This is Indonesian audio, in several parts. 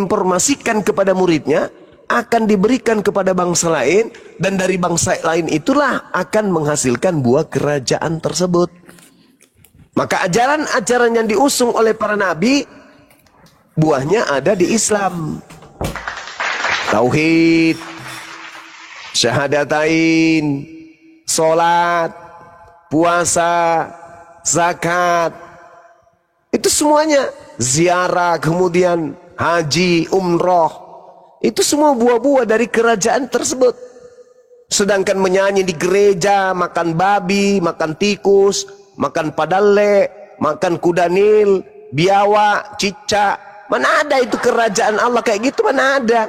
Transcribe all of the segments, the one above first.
informasikan kepada muridnya akan diberikan kepada bangsa lain, dan dari bangsa lain itulah akan menghasilkan buah kerajaan tersebut. Maka ajaran-ajaran yang diusung oleh para nabi, buahnya ada di Islam. Tauhid, syahadatain, sholat, puasa, zakat, itu semuanya, ziarah, kemudian haji, umroh, itu semua buah-buah dari kerajaan tersebut. Sedangkan menyanyi di gereja, makan babi, makan tikus, makan padale, makan kuda nil, biawak, cicak, mana ada itu kerajaan Allah kayak gitu, mana ada.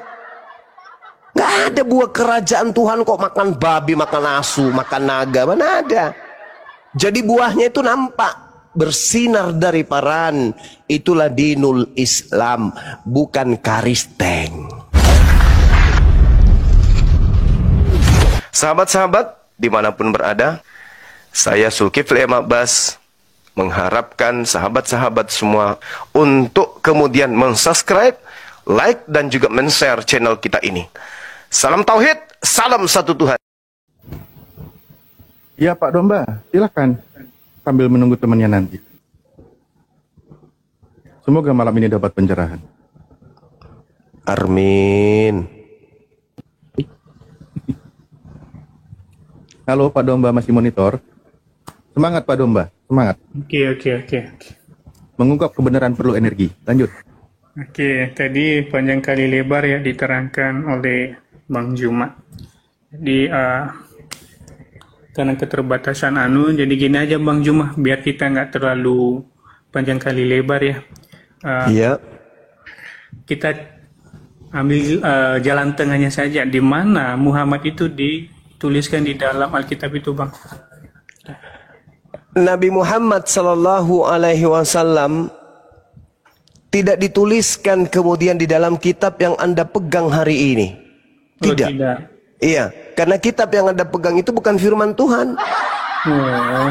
Nggak ada buah kerajaan Tuhan kok makan babi, makan asu, makan naga, mana ada. Jadi buahnya itu nampak, bersinar dari paran. Itulah dinul Islam, bukan karisteng. Sahabat-sahabat dimanapun berada, saya Zulkifli M. Abbas mengharapkan sahabat-sahabat semua untuk kemudian mensubscribe, like, dan juga men-share channel kita ini. Salam Tauhid, salam satu Tuhan. Ya Pak Domba, silakan sambil menunggu temannya nanti. Semoga malam ini dapat pencerahan. Amin. Halo Pak Domba, masih monitor? Semangat Pak Domba, semangat. Oke. Mengungkap kebenaran perlu energi. Lanjut. Oke, tadi panjang kali lebar ya diterangkan oleh Bang Juma. Jadi karena keterbatasan jadi gini aja Bang Juma, biar kita nggak terlalu panjang kali lebar ya. Iya. Kita ambil jalan tengahnya saja, di mana Muhammad itu dituliskan di dalam Alkitab itu, Bang. Nabi Muhammad Sallallahu Alaihi Wasallam tidak dituliskan kemudian di dalam kitab yang Anda pegang hari ini. Tidak. Iya, karena kitab yang Anda pegang itu bukan firman Tuhan.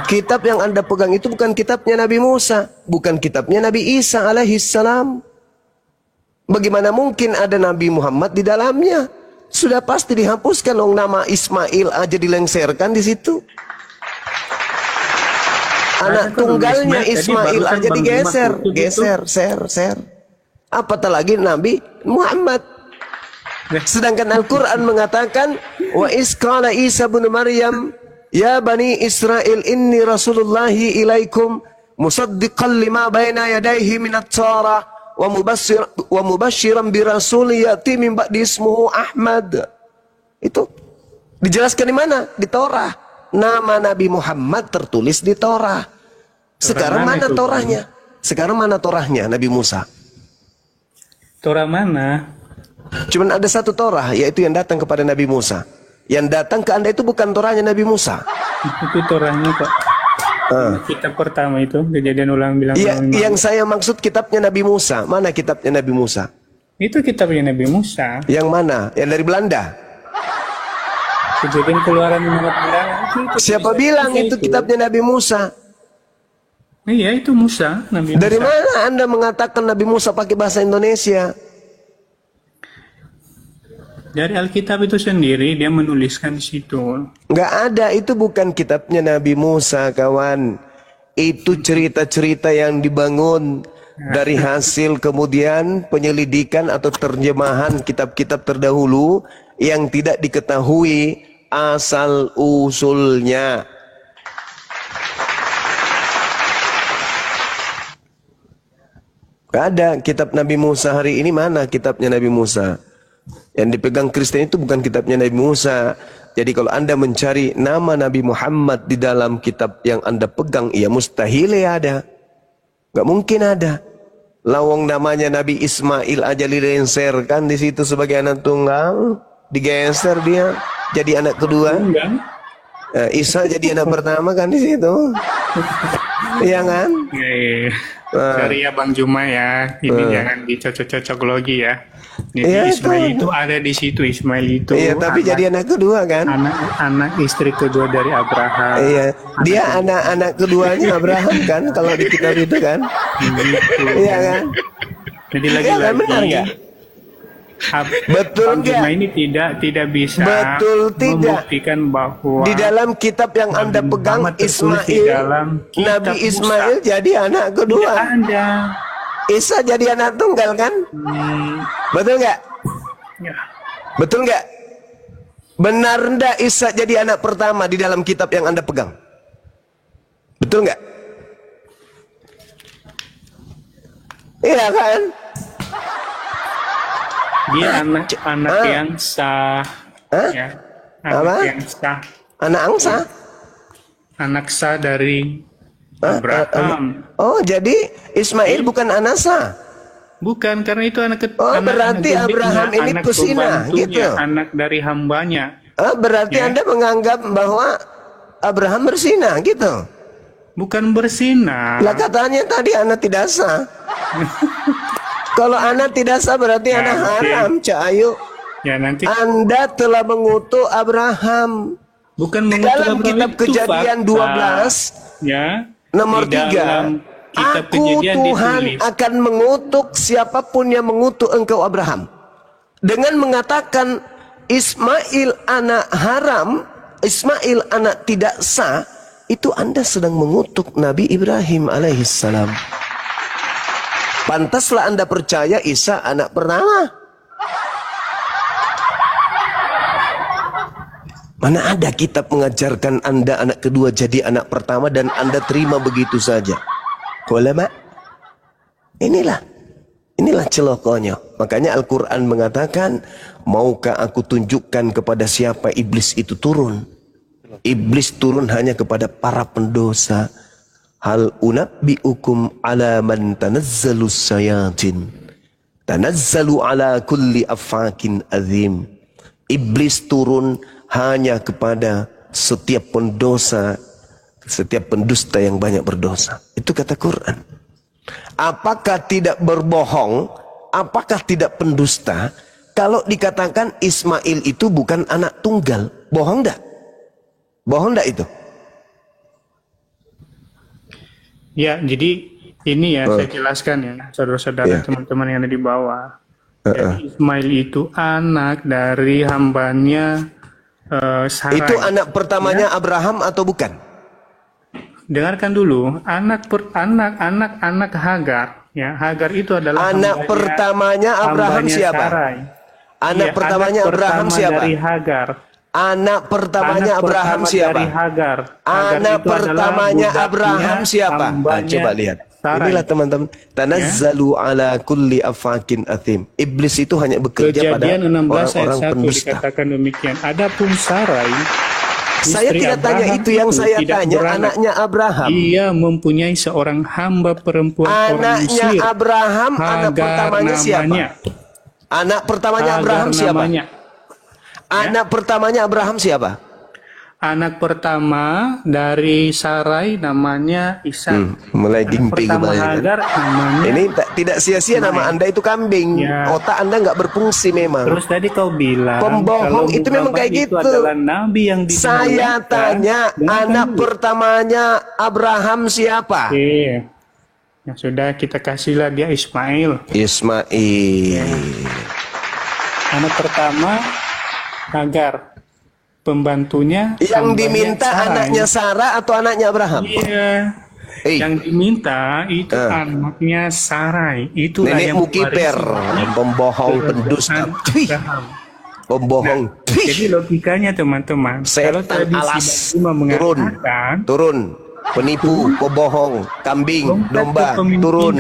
Kitab yang Anda pegang itu bukan kitabnya Nabi Musa, bukan kitabnya Nabi Isa alaihissalam. Bagaimana mungkin ada Nabi Muhammad di dalamnya? Sudah pasti dihapuskan dong, nama Ismail aja dilengserkan di situ. Anak tunggalnya Ismail aja digeser, share. Apatah lagi Nabi Muhammad. Sedangkan Al-Quran mengatakan, wa isqala Isa bin Maryam, ya bani Israel inni rasulullahi ilaikum musaddiqan lima baina yadayhi minat Torah wa mubashiran bi rasul ya'ti min ba'di ismuhu Ahmad. Itu dijelaskan di mana? Di Torah. Nama Nabi Muhammad tertulis di Torah. Sekarang mana Torahnya? Sekarang mana Torahnya Nabi Musa? Torah mana? Cuman ada satu Torah, yaitu yang datang kepada Nabi Musa. Yang datang ke Anda itu bukan Torahnya Nabi Musa. Itu Torahnya Pak. Kitab pertama itu, Kejadian Ulang bilang. Iya, yang saya maksud kitabnya Nabi Musa. Mana kitabnya Nabi Musa? Itu kitabnya Nabi Musa. Yang mana? Yang dari Belanda? Kejadian Keluaran 15. Siapa bilang itu kitabnya Nabi Musa? Iya, itu Musa, Nabi Musa. Dari mana Anda mengatakan Nabi Musa pakai bahasa Indonesia? Dari Alkitab itu sendiri dia menuliskan di situ. Nggak ada, itu bukan kitabnya Nabi Musa, kawan. Itu cerita-cerita yang dibangun dari hasil kemudian penyelidikan atau terjemahan kitab-kitab terdahulu yang tidak diketahui asal usulnya. Nggak ada kitab Nabi Musa hari ini. Mana kitabnya Nabi Musa? Yang dipegang Kristen itu bukan kitabnya Nabi Musa. Jadi kalau Anda mencari nama Nabi Muhammad di dalam kitab yang Anda pegang, ya mustahil ya ada. Gak mungkin ada. Lawang namanya Nabi Ismail aja dilenserkan di situ sebagai anak tunggal, digeser dia jadi anak kedua. Isa jadi anak pertama kan di situ. Iya kan? Iya. Sorry ya Bang Juma ya, ini jangan dicocok-cocok logi ya. Jadi ya, Ismail itu ada di situ, Ismail itu. Iya, tapi jadi anak kedua kan? Anak istri kedua dari Abraham. Iya, dia anak keduanya Abraham kan, kalau di kitab itu kan? Iya kan? Jadi lagi-lagi. Betul Bang Bima nggak? ini tidak bisa Betul tidak? membuktikan bahwa Di dalam kitab yang Anda Nabi pegang, Muhammad tertulis di Ismail, dalam kitab Nabi Musa. Ismail jadi anak tidak kedua. ada. Isa jadi anak tunggal kan? Betul nggak? Ya. Betul nggak? Benar ndak Isa jadi anak pertama di dalam kitab yang Anda pegang? Betul nggak? Iya kan? Dia anak yang sah. Hah? Ya. Apa? Anak yang sah. Anak angsa? Anak sah dari Abraham. Oh, jadi Ismail bukan anak sah. Bukan, karena itu Oh, berarti anak Abraham didiknya, ini anak pesina, pembantunya, gitu. anak dari hambanya. Berarti Ya. Anda menganggap bahwa Abraham berzina gitu. Bukan bersinar. Lah katanya tadi anak tidak sah. Kalau anak tidak sah berarti Ya, anak oke. haram, Cak Ayu. Ya nanti Anda telah mengutuk Abraham. bukan Di mengutuk dalam Abraham, kitab itu Kejadian fakta. 12 Ya. nomor Di 3. dalam kitab Aku Kejadian Tuhan ditulis. akan mengutuk siapapun yang mengutuk engkau Abraham. Dengan mengatakan Ismail anak haram, Ismail anak tidak sah, itu Anda sedang mengutuk Nabi Ibrahim alaihissalam. Pantaslah Anda percaya Isa anak pertama. Mana ada kitab mengajarkan Anda anak kedua jadi anak pertama dan Anda terima begitu saja. Ulama, inilah celokonya. Makanya Al-Quran mengatakan, maukah aku tunjukkan kepada siapa iblis itu turun? Iblis turun hanya kepada para pendosa. Hal unabbi'ukum ala man tanazzalus sayatin. Tanazzalu ala kulli afakin azim. Iblis turun hanya kepada setiap pendosa, setiap pendusta yang banyak berdosa. Itu kata Quran. Apakah tidak berbohong? Apakah tidak pendusta? Kalau dikatakan Ismail itu bukan anak tunggal, bohong enggak? Bohong enggak itu? Ya, jadi ini ya saya jelaskan ya, saudara-saudara, Ya. teman-teman yang ada di bawah. Jadi Ismail itu anak dari hambanya Sarai. Itu anak pertamanya Abraham atau bukan? Dengarkan dulu, anak Hagar, ya. Hagar itu adalah Anak pertamanya Abraham hambanya siapa? Sarai. Anak Iya, pertamanya anak Abraham pertama siapa? Dari Hagar. Anak pertamanya Anak Abraham pertama siapa? Dari Hagar. Hagar Anak itu adalah pertamanya budaknya Abraham siapa? hambanya Coba lihat. Sarai. Inilah teman-teman. Tanazzalu ala kulli afakin athim. Iblis itu hanya bekerja pada Kejadian 16 ayat orang-orang 1 pendusta. dikatakan demikian. Adapun Sarai, Saya istri tidak tanya Abraham itu, yang saya tidak tanya beranak. anaknya Abraham. Ia mempunyai seorang hamba perempuan orang Anaknya Mesir. Abraham, anak Hagar pertamanya siapa? namanya. Anak pertamanya Hagar Abraham siapa? namanya. Anak pertamanya Abraham siapa? Anak pertama dari Sarai namanya Ishak. Mulai Anak gimpi pertama kembali kan? Hagar namanya. Ini tidak sia-sia nama Anda itu kambing. Ya. Otak Anda nggak berfungsi memang. Terus tadi kau bilang Pembohong kalau itu memang Muhammad kayak itu gitu. adalah nabi yang Saya tanya, anak pertamanya Abraham siapa? Oke. Ya sudah, kita kasihlah dia Ismail. Ismail. Anak pertama Hagar. Pembantunya Yang hambanya diminta Sarai. anaknya Sarah atau anaknya Abraham? Iya. Yang diminta itu anaknya Sarai. Itulah yang Nenekmu kiper, pembohong, pendusta, Abraham. pembohong. Jadi logikanya teman-teman, kalau Setan tadi alas, si Bima turun, mengatakan turun, penipu, pembohong, kambing, Tongkat domba, kepemimpinan. turun.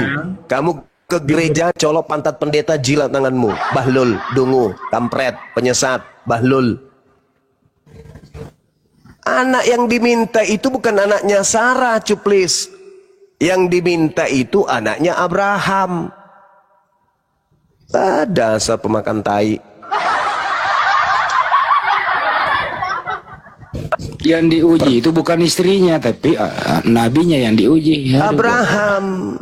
Kamu ke gereja colok pantat pendeta, jilat tanganmu. Bahlul, dungu, kampret, penyesat, bahlul. Anak yang diminta itu bukan anaknya Sarah, cuplis. Yang diminta itu anaknya Abraham. Dasar pemakan tai. Yang diuji itu bukan istrinya, tapi nabinya yang diuji. Ya, Abraham.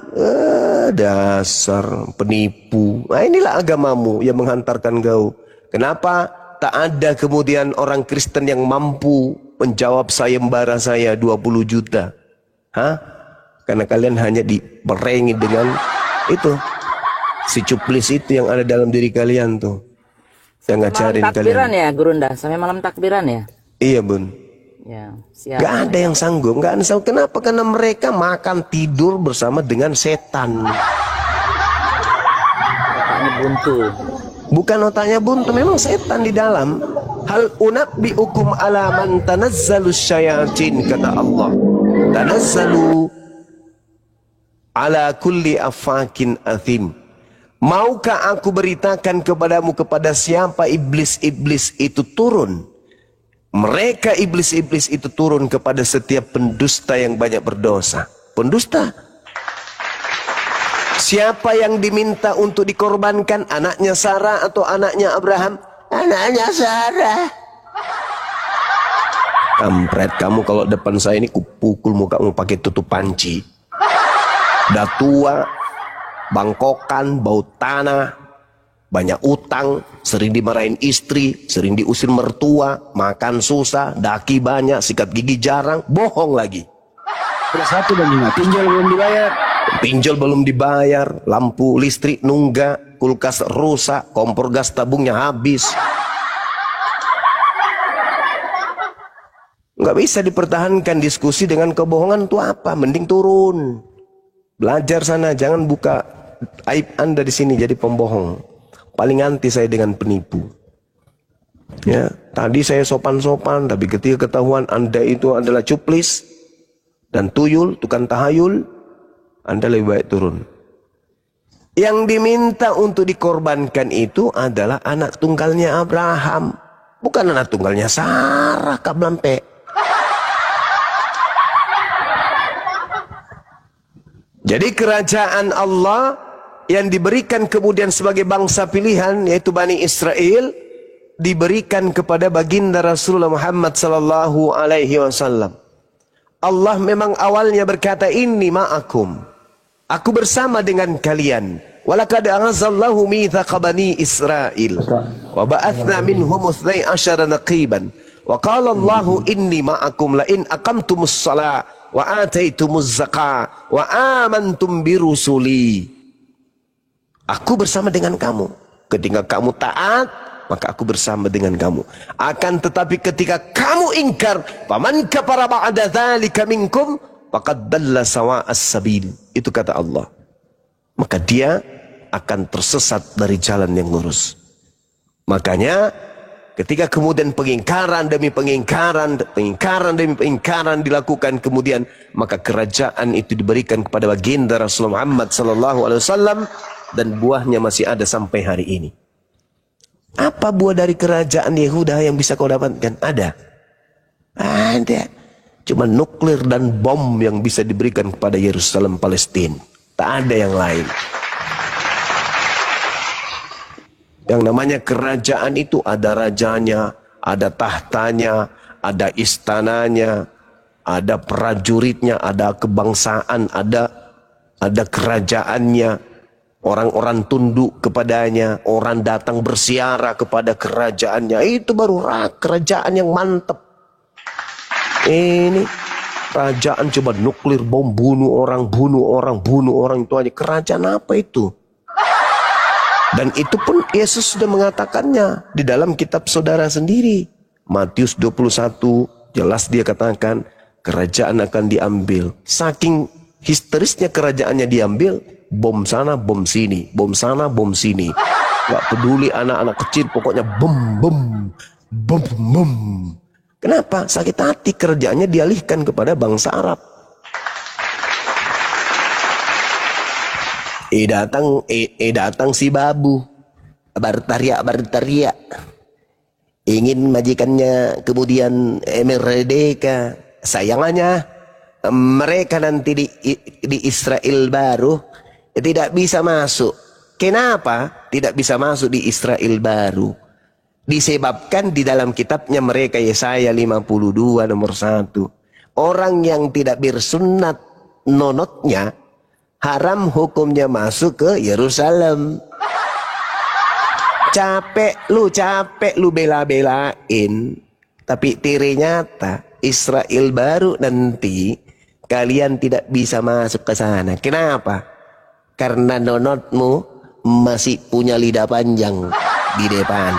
Dasar penipu. Nah, inilah agamamu yang menghantarkan kau. Kenapa tak ada kemudian orang Kristen yang mampu menjawab sayembara saya 20 juta? Hah? Karena kalian hanya diperengi dengan itu. Si cuplis itu yang ada dalam diri kalian tuh. yang ngajarin malam takbiran kalian. ya, Gurunda, sampai malam takbiran ya. Iya bun. Ya, siap. Gak ada yang sanggup, gak ada yang sanggup. Kenapa? Karena mereka makan tidur bersama dengan setan. Otaknya buntu. Bukan otaknya buntu, memang setan di dalam. Hal unabbiukum ala man tanazzalu syayatin, kata Allah. Tanazzalu ala kulli afakin athim. Maukah aku beritakan kepadamu kepada siapa iblis-iblis itu turun? Mereka iblis-iblis itu turun kepada setiap pendusta yang banyak berdosa. Pendusta. Siapa yang diminta untuk dikorbankan? Anaknya Sarah atau anaknya Abraham? Anaknya Sarah. Kampret, kamu kalau depan saya ini kupukul mukamu pakai tutup panci. Udah tua, bangkokan, bau tanah, banyak utang, sering dimarahin istri, sering diusir mertua, makan susah, daki banyak, sikat gigi jarang, bohong lagi. Udah 1 dan 5, pinjol belum dibayar. Pinjol belum dibayar, lampu listrik nunggak, kulkas rusak, kompor gas tabungnya habis. Nggak bisa dipertahankan diskusi dengan kebohongan itu apa? Mending turun. Belajar sana, jangan buka aib Anda di sini jadi pembohong. Paling anti saya dengan penipu. Ya, tadi saya sopan-sopan, tapi ketika ketahuan Anda itu adalah cuplis dan tuyul, tukang tahayul, Anda lebih baik turun. Yang diminta untuk dikorbankan itu adalah anak tunggalnya Abraham, bukan anak tunggalnya Sarah, kablampe. Jadi kerajaan Allah yang diberikan kemudian sebagai bangsa pilihan, yaitu Bani Israel, diberikan kepada baginda Rasulullah Muhammad sallallahu alaihi wasallam. Allah memang awalnya berkata, inni ma'akum, aku bersama dengan kalian. Walaqad aghazallahu mithaqa bani Israil wa ba'athna minhum 12 naqiban wa qala Allahu inni ma'akum la in aqamtumus shalah wa ataitumuz zakah wa amantum birusuli. Aku bersama dengan kamu. Ketika kamu taat, maka aku bersama dengan kamu. Akan tetapi ketika kamu ingkar, faman kafara ba'da dzalika minkum faqad dalla sawa'as sabil. Itu kata Allah. Maka dia akan tersesat dari jalan yang lurus. Makanya ketika kemudian pengingkaran demi pengingkaran, pengingkaran demi pengingkaran dilakukan, kemudian maka kerajaan itu diberikan kepada baginda Rasulullah Muhammad sallallahu alaihi wasallam, dan buahnya masih ada sampai hari ini. Apa buah dari kerajaan Yehuda yang bisa kau dapatkan? Ada. Ada. Cuma nuklir dan bom yang bisa diberikan kepada Yerusalem Palestina. Tak ada yang lain. Yang namanya kerajaan itu ada rajanya, ada tahtanya, ada istananya, ada prajuritnya, ada kebangsaan, ada kerajaannya. Orang-orang tunduk kepadanya, orang datang bersiara kepada kerajaannya. Itu baru kerajaan yang mantap. Ini kerajaan coba nuklir, bom, bunuh orang, itu aja. Kerajaan apa itu? Dan itu pun Yesus sudah mengatakannya di dalam kitab saudara sendiri. Matius 21, jelas dia katakan kerajaan akan diambil. Saking histerisnya kerajaannya diambil, bom sana, bom sini, bom sana, bom sini. Gak peduli anak-anak kecil, pokoknya bom, bom, bom, bom. Kenapa? Sakit hati kerjaannya dialihkan kepada bangsa Arab. Datang si babu, berteriak, ingin majikannya kemudian merdeka. Sayangannya mereka nanti di Israel baru tidak bisa masuk. Kenapa tidak bisa masuk di Israel baru? Disebabkan di dalam kitabnya mereka Yesaya 52 nomor 1. Orang yang tidak bersunat nonotnya haram hukumnya masuk ke Yerusalem. Capek lu bela-belain, tapi tiri nyata Israel baru nanti kalian tidak bisa masuk ke sana. Kenapa? Karena nonotmu masih punya lidah panjang di depan.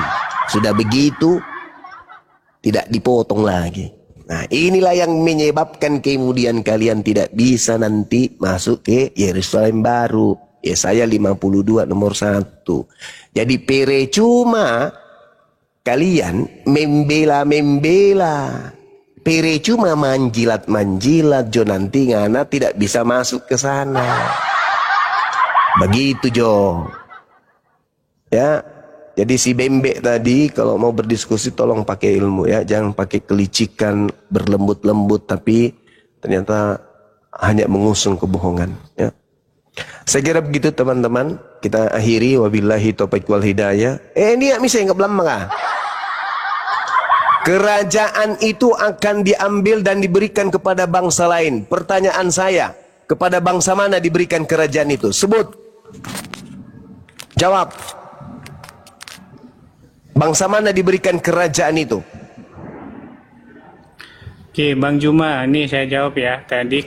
Sudah begitu, tidak dipotong lagi. Nah, inilah yang menyebabkan kemudian kalian tidak bisa nanti masuk ke Yerusalem baru. Yesaya 52 nomor 1. Jadi percuma kalian membela. Percuma manjilat-manjilat jo, nanti ngana tidak bisa masuk ke sana. Begitu jo. Ya. Jadi si bembek tadi kalau mau berdiskusi tolong pakai ilmu ya, jangan pakai kelicikan berlembut-lembut tapi ternyata hanya mengusung kebohongan ya. Saya kira begitu teman-teman, kita akhiri wabillahi taufiq wal hidayah. Ini ya misalnya nggak belum maka. Kerajaan itu akan diambil dan diberikan kepada bangsa lain. Pertanyaan saya, kepada bangsa mana diberikan kerajaan itu? Sebut. Jawab. Bangsa mana diberikan kerajaan itu? Oke, Bang Juma, ini saya jawab ya. Tadi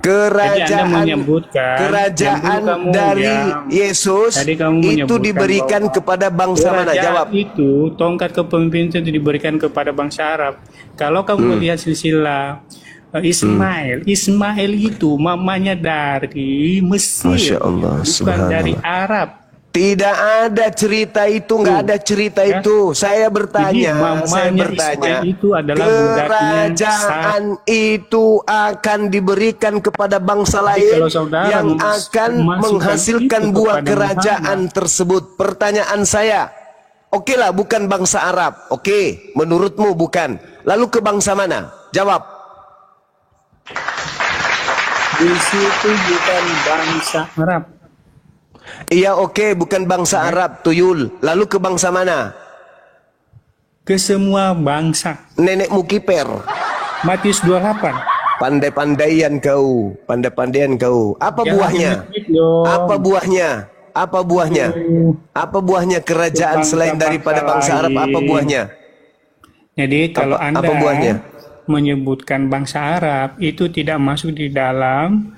kerajaan Anda menyebutkan kerajaan dari Yesus itu diberikan kepada bangsa mana? Jawab. Itu tongkat kepemimpinan itu diberikan kepada bangsa Arab. Kalau kamu lihat silsilah Ismail itu mamanya dari Mesir, Masya Allah, bukan dari Arab. Tidak ada cerita itu, nggak ada cerita itu. Saya bertanya, itu adalah kerajaan itu akan diberikan kepada bangsa lain yang akan menghasilkan buah kerajaan tersebut. Pertanyaan saya, oke lah, bukan bangsa Arab. Oke, menurutmu bukan. Lalu ke bangsa mana? Jawab. Di situ bukan bangsa Arab. Iya oke, bukan bangsa Arab, tuyul. Lalu ke bangsa mana? Ke semua bangsa. Nenekmu kiper. Matius 28. Pandai-pandaian kau, pandai-pandaian kau. Apa buahnya? Apa buahnya? Apa buahnya? Apa buahnya kerajaan selain daripada bangsa Arab? Apa buahnya? Jadi kalau Anda apa buahnya? Menyebutkan bangsa Arab itu tidak masuk di dalam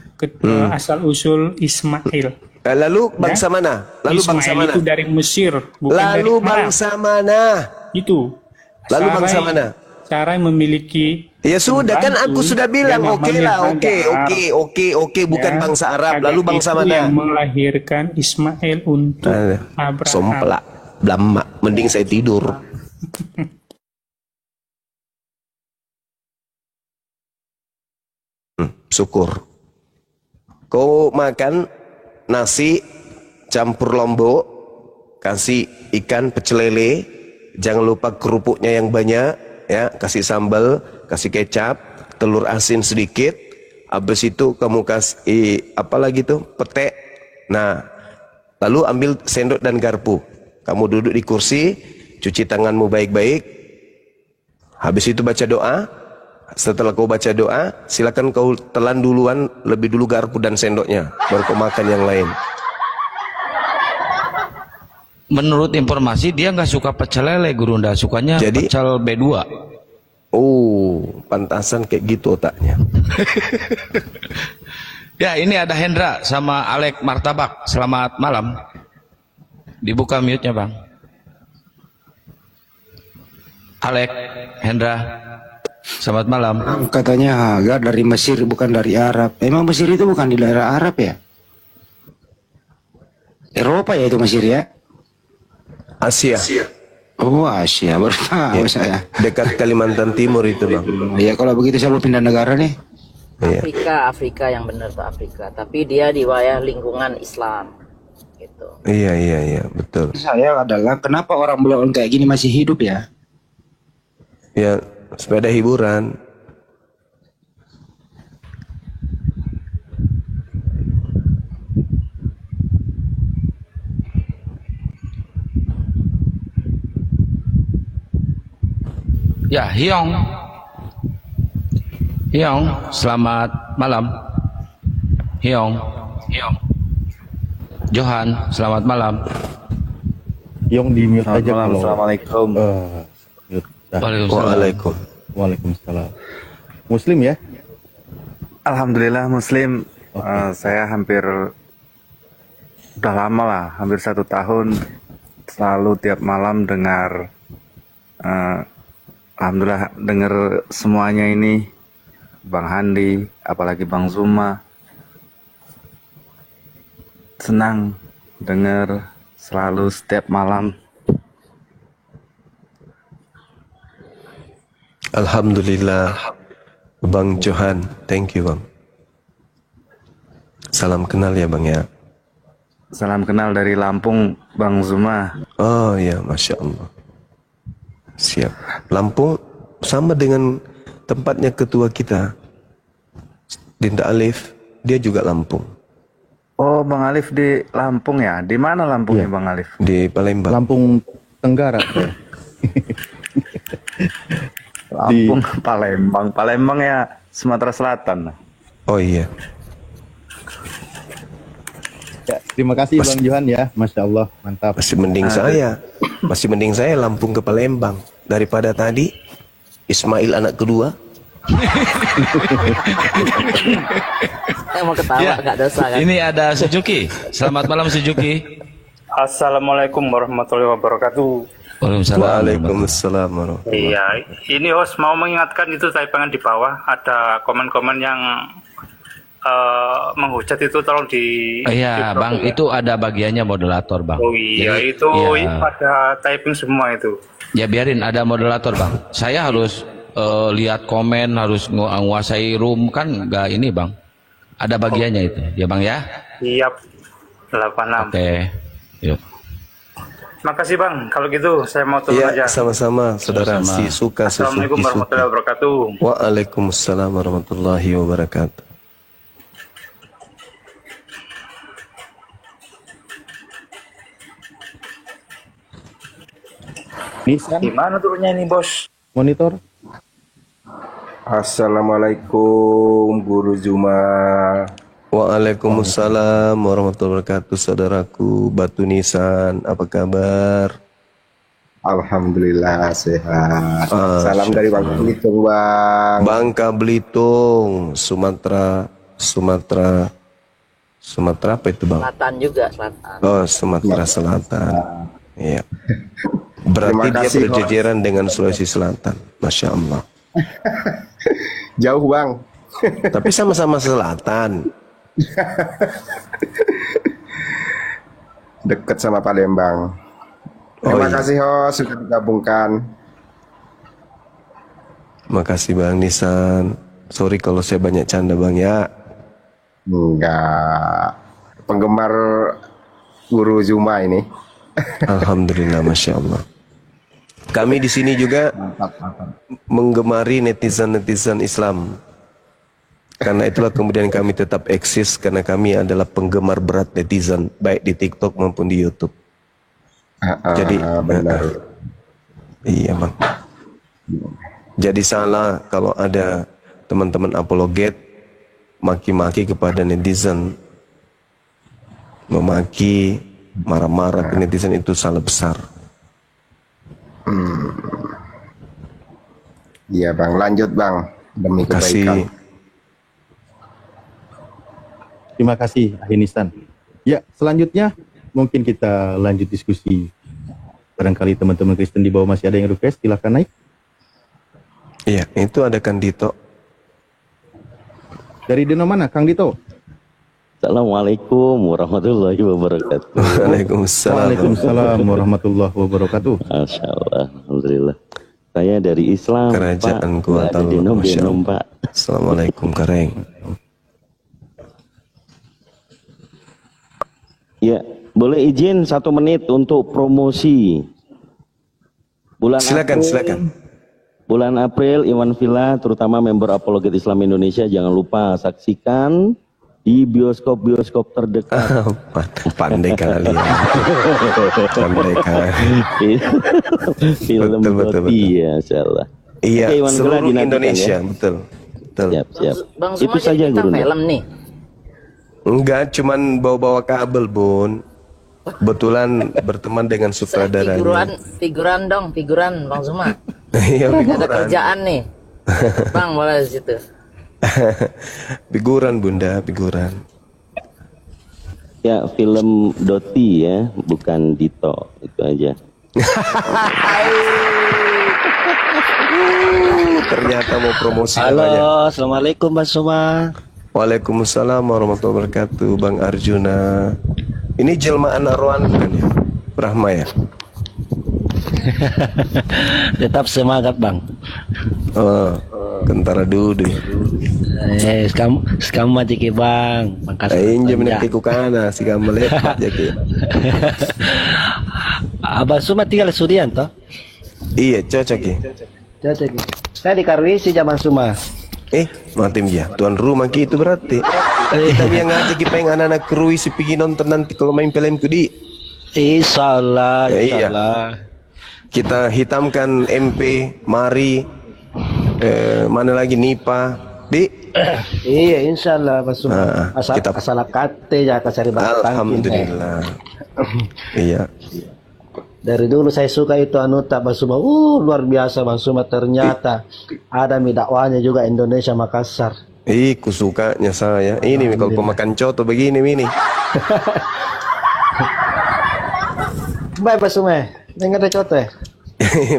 asal usul Ismail. Lalu bangsa mana? Lalu Ismail bangsa mana? Itu dari Mesir, bukan lalu dari bangsa mana? Itu. Lalu bangsa mana? Cara memiliki. Ya sudah kan aku sudah bilang oke lah, oke, bukan bangsa Arab. Lalu bangsa mana? Yang melahirkan Ismail untuk Abraham. Somplak, blama, mending saya tidur. Syukur. Kau makan nasi campur lombok, kasih ikan pecel lele, jangan lupa kerupuknya yang banyak ya, kasih sambal, kasih kecap, telur asin sedikit. Habis itu kamu kasih apa lagi tuh, pete. Nah, lalu ambil sendok dan garpu. Kamu duduk di kursi, cuci tanganmu baik-baik. Habis itu baca doa. Setelah kau baca doa, silakan kau telan duluan, lebih dulu garpu dan sendoknya, baru kau makan yang lain. Menurut informasi dia nggak suka pecel lele, Gurunda, sukanya jadi, pecel B2. Oh, pantasan kayak gitu otaknya. Ya, ini ada Hendra sama Alek Martabak. Selamat malam. Dibuka mute-nya, Bang. Alek, Hendra. Selamat malam. Katanya Hagar dari Mesir, bukan dari Arab. Emang Mesir itu bukan di daerah Arab ya? Eropa ya itu Mesir ya? Asia. Oh Asia, baru tahu saya. Dekat Kalimantan Timur itu bang. Ya kalau begitu saya mau pindah negara nih. Afrika yang benar tuh Afrika. Tapi dia di wilayah lingkungan Islam. Gitu. Iya, betul. Saya adalah kenapa orang belum kayak gini masih hidup ya? Ya. Sepeda hiburan. Ya, Hyong, selamat malam. Hyong, Johan, selamat malam. Hyong di mute aja kalau. Assalamualaikum. Waalaikumsalam. Muslim ya? Alhamdulillah Muslim. Saya udah lama lah, hampir 1 tahun selalu tiap malam dengar Eh, Alhamdulillah dengar semuanya ini, Bang Handi, apalagi Bang Zuma. Senang dengar selalu setiap malam. Alhamdulillah, Bang Johan, thank you Bang. Salam kenal ya Bang ya. Salam kenal dari Lampung, Bang Zuma. Oh ya, Masya Allah. Siap. Lampung sama dengan tempatnya ketua kita, Dinda Alif, dia juga Lampung. Oh, Bang Alif di Lampung ya? Di mana Lampungnya, Bang Alif? Di Palembang. Lampung Tenggara. Lampung, Palembang. Palembang ya Sumatera Selatan. Oh iya. Ya, terima kasih Bang Johan ya, Masya Allah, mantap. Masih mending saya Lampung ke Palembang daripada tadi Ismail anak kedua. Mau ketawa Ya, nggak dosa kan? ini ada Suzuki. Selamat malam Suzuki. Assalamualaikum warahmatullahi wabarakatuh. Waalaikumsalam. Waalaikumsalam warahmatullahi. Iya, ini host mau mengingatkan itu tayangan di bawah ada komen-komen yang menghujat itu tolong di. Iya, Bang, itu ada bagiannya moderator, Bang. Oh iya, Jadi, itu iya. pada typing semua itu. Ya biarin ada moderator, Bang. Saya harus lihat komen, harus menguasai room kan nggak ini, Bang. Ada bagiannya itu, ya Bang ya. Siap. 86. Oke. Yuk. Makasih Bang. Kalau gitu saya mau turun Ya, aja. sama-sama saudara. Sama-sama. Si suka Assalamualaikum Suzuki warahmatullahi wabarakatuh. Waalaikumsalam warahmatullahi wabarakatuh. Nisan, Gimana turunnya ini bos? monitor. Assalamualaikum Guru Zuma. Waalaikumsalam warahmatullahi wabarakatuh, saudaraku Batu Nisan. Apa kabar? Alhamdulillah sehat. Ah, Salam dari Bangka Belitung, Bang. Bangka Belitung, Sumatera apa itu Bang? Selatan juga, selatan. Oh, Sumatera Selatan. Iya. Berarti Terima dia kasih, berjejeran dengan Sulawesi Selatan. Masya Allah. Jauh, Bang. Tapi sama-sama selatan. Dekat sama Palembang. Terima kasih host sudah digabungkan. Makasih Bang Nisan. Sorry kalau saya banyak canda Bang ya. Enggak. Penggemar Guru Zuma ini. Alhamdulillah, Masya Allah. Kami di sini juga menggemari netizen-netizen Islam. Karena itulah kemudian kami tetap eksis, karena kami adalah penggemar berat netizen, baik di TikTok maupun di YouTube. Jadi benar. Iya Bang. Jadi salah kalau ada teman-teman apologet maki-maki kepada netizen, memaki, marah-marah ke netizen, itu salah besar. Iya Bang, lanjut Bang. Demi kebaikan. Terima kasih Ahi Nisan. Ya, selanjutnya mungkin kita lanjut diskusi. Barangkali teman-teman Kristen di bawah masih ada yang request, silakan naik. Iya, itu ada Kang Dito. Dari Dino mana, Kang Dito? Assalamualaikum warahmatullahi wabarakatuh. Waalaikumsalam. Waalaikumsalam warahmatullahi wabarakatuh. Masya Allah, alhamdulillah. Saya dari Islam, Kerajaan Pak. Nggak ada denom, Pak. Assalamualaikum Kareng. Ya, boleh izin 1 menit untuk promosi. Silakan. Bulan April, Iwan Villa, terutama member Apologet Islam Indonesia, jangan lupa saksikan di bioskop-bioskop terdekat. Pandai kali ya. Pandai kali. Film Betul. ya, insyaallah. Iya, Oke, Iwan Villa seluruh dinantikan, Indonesia, ya. betul. Siap. Bang Itu Zuma saja jadi bintang Guru. film nih. Enggak, cuman bawa-bawa kabel, Bun. Kebetulan berteman dengan sutradaranya. Figuran Bang Zuma. Iya, Ada figuran. kerjaan nih. Bang boleh di situ. Figuran Bunda, figuran. Ya, film Doti ya, bukan Dito. Itu aja. Ternyata mau promosi Halo, namanya. assalamualaikum Bang Suma. Waalaikumsalam warahmatullahi wabarakatuh, Bang Arjuna. Ini jelmaan Arwan kan ya? Brahma ya? Tetap semangat Bang. Oh, kentara dudu. Sekarang mati ke Bang. Aing jam nak ke kana si kamu lepat je. Abang Suma tinggal di Sudian toh? Iya, cocok ya. Cocok. Saya di Karwisi zaman Suma. Matim ya. Tuan rumah gitu berarti. Kita yang ngajak kita yang anak-anak kruis pergi nonton nanti kalau main film di. Insyaallah, Iya. insyaallah. Kita hitamkan MP, Mari, mana lagi Nipa, di. Iya, insyaallah Bang Suma. Asal kate ya kasari batang. Alhamdulillah. Iya. Dari dulu saya suka itu Anuta Bang Suma. Luar biasa Bang Suma, ternyata ada dakwahnya juga Indonesia Makassar. Kusukanya saya. Ini kalau pemakan coto begini ini. Baik Bang Suma, dengar contoh ya?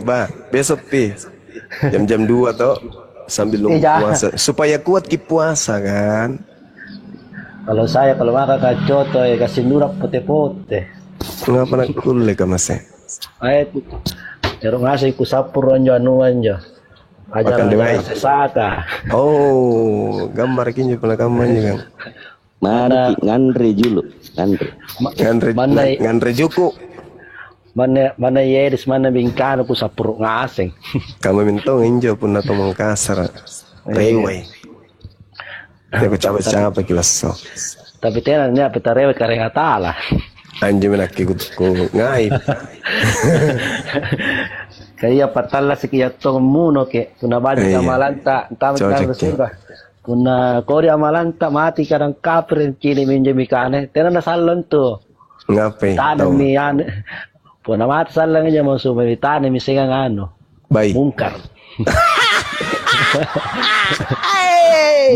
Bah, besok pi jam-jam 2 toh sambil nunggu puasa supaya kuat ki puasa kan. Kalau saya kalau makan kacoto ya kasih nurak putih-putih. Ngapa nak kulle ka mas? Terus ngasih ku sapur anjo anuanjo. Ajaran sesaka. Oh, gambar kinyo pala kampanye kan. Mari ngandre dulu, ngandre juku. Mana Yeris mana bingkano ku sapur ngaseng. Kamu mintong injo pun atau Makassar. Rewe. Aku capek-capek kilas so. Tapi tenangnya peta rewe kareng atala. Anjir menaki ku ngai. Kaya patala sikiya tong muno ke kuna balik amalanta tamat surga. Kuna kori amalanta mati kadang kapren kini minjemikane. Tenang salon tu. Ngapain? Tanam mian. Puna mati salang aja mau sumeritane misengang ano. Baik. Mungkar.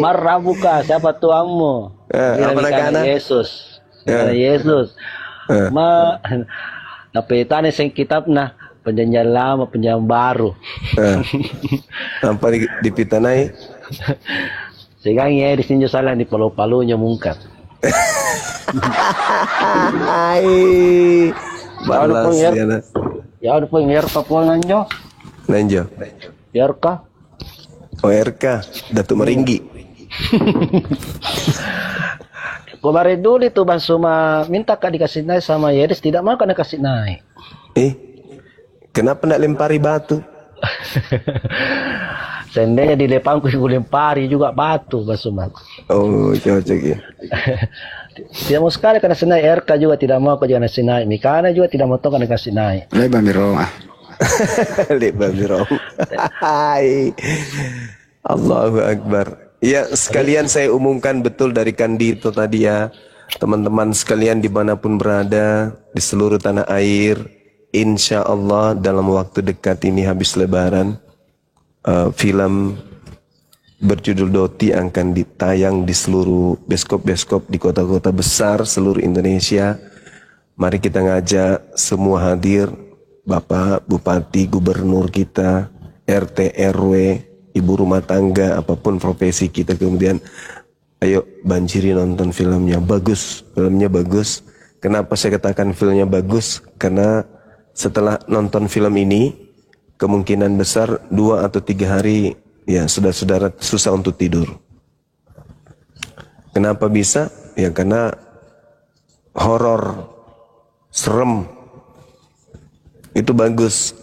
Marabuka siapa tuangmu? Apa nakana? Yesus. Yesus. Napitane sing kitab na perjanjian lama, perjanjian baru. Apa di pitanai? Sekarang ya di sini salah di palu-palunya mungkar. Balas ya na. Ya udah pun RK puang nanjo. Nanjo. RK. Oh RK, Datuk Meringgi. Kemarin dulu itu Bang Suma minta kak dikasih naik sama Yeris, tidak mau kak dikasih naik. Kenapa nak lempari batu? Seandainya di depanku lempari juga batu Bang Suma. Oh cocok ya. Tidak mau sekali karena senai RK juga tidak mau kau jangan kasih naik. Mikana juga tidak mau tahu karena kasih naik. Lebar mirong Lebar mirong. Allahu Akbar. Ya sekalian saya umumkan betul dari Kandi itu tadi ya. Teman-teman sekalian dimanapun berada di seluruh tanah air, insya Allah dalam waktu dekat ini habis lebaran, film berjudul Doti akan ditayang di seluruh bioskop-bioskop di kota-kota besar seluruh Indonesia. Mari kita ngajak semua hadir, Bapak, Bupati, Gubernur kita, RT, RW, ibu rumah tangga, apapun profesi kita. Kemudian ayo banjiri nonton filmnya, bagus, filmnya bagus. Kenapa saya katakan filmnya bagus? Karena setelah nonton film ini, kemungkinan besar 2 atau 3 hari ya saudara-saudara susah untuk tidur. Kenapa bisa? Ya karena horor, serem, itu bagus.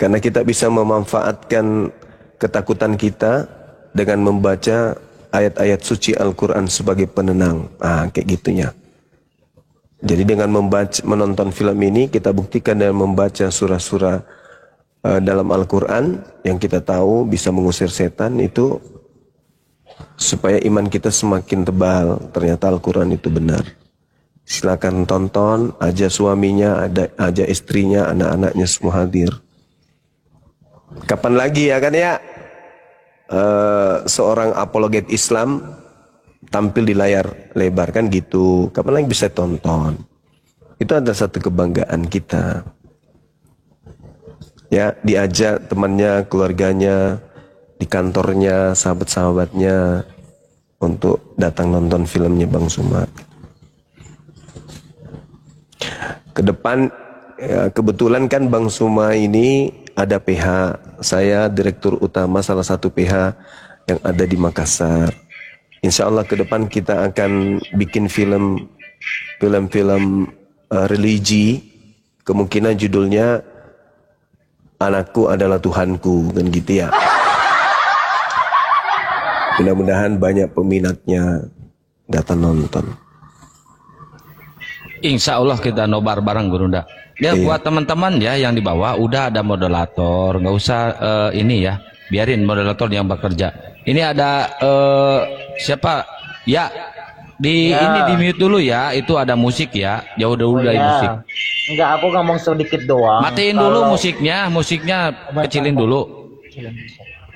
Karena kita bisa memanfaatkan ketakutan kita dengan membaca ayat-ayat suci Al-Quran sebagai penenang. Kayak gitunya. Jadi dengan menonton film ini kita buktikan dengan membaca surah-surah dalam Al-Quran yang kita tahu bisa mengusir setan itu supaya iman kita semakin tebal. Ternyata Al-Quran itu benar. Silakan tonton, ajak suaminya, ajak istrinya, anak-anaknya semua hadir. Kapan lagi ya kan ya seorang apologet Islam tampil di layar lebar kan gitu. Kapan lagi bisa tonton? Itu adalah satu kebanggaan kita. Ya, diajak temannya, keluarganya, di kantornya, sahabat-sahabatnya untuk datang nonton filmnya Bang Suma. Ke depan ya, kebetulan kan Bang Suma ini ada PH. Saya direktur utama salah satu PH yang ada di Makassar. Insya Allah ke depan kita akan bikin film religi. Kemungkinan judulnya Anakku Adalah Tuhanku, kan gitu ya. Mudah-mudahan banyak peminatnya datang nonton. Insya Allah kita nobar bareng Gurunda. Ya Iya. buat teman-teman ya yang di bawah udah ada moderator, nggak usah ini ya, biarin moderator yang bekerja. Ini ada siapa? Ya ini di mute dulu ya, itu ada musik ya, jauh dulu dari musik. Enggak, aku ngomong sedikit doang. Matiin dulu musiknya kecilin dulu.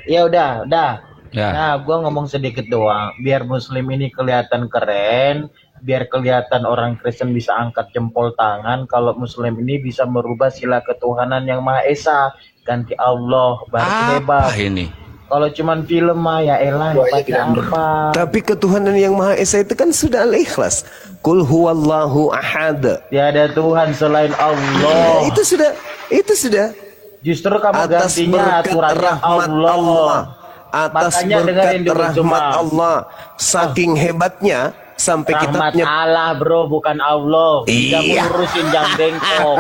Ya udah. Ya. Nah, gua ngomong sedikit doang. Biar Muslim ini kelihatan keren, biar kelihatan orang Kristen bisa angkat jempol tangan. Kalau Muslim ini bisa merubah sila ketuhanan yang Maha Esa, ganti Allah, baru hebat. Ini. Kalau cuman film mah ya elah, apa? Tapi ketuhanan yang Maha Esa itu kan sudah Al-Ikhlas. Qul huwallahu ahad. Tiada Tuhan selain Allah. Itu sudah. Justru kamu Atas gantinya berkat aturannya rahmat Allah. Atas Makanya dengerin berkat dulu rahmat Jemaah. Allah. Saking hebatnya sampai Rahmat kitabnya Allah bro, bukan Allah. Tidak Iya. ngurusin jam bengkok.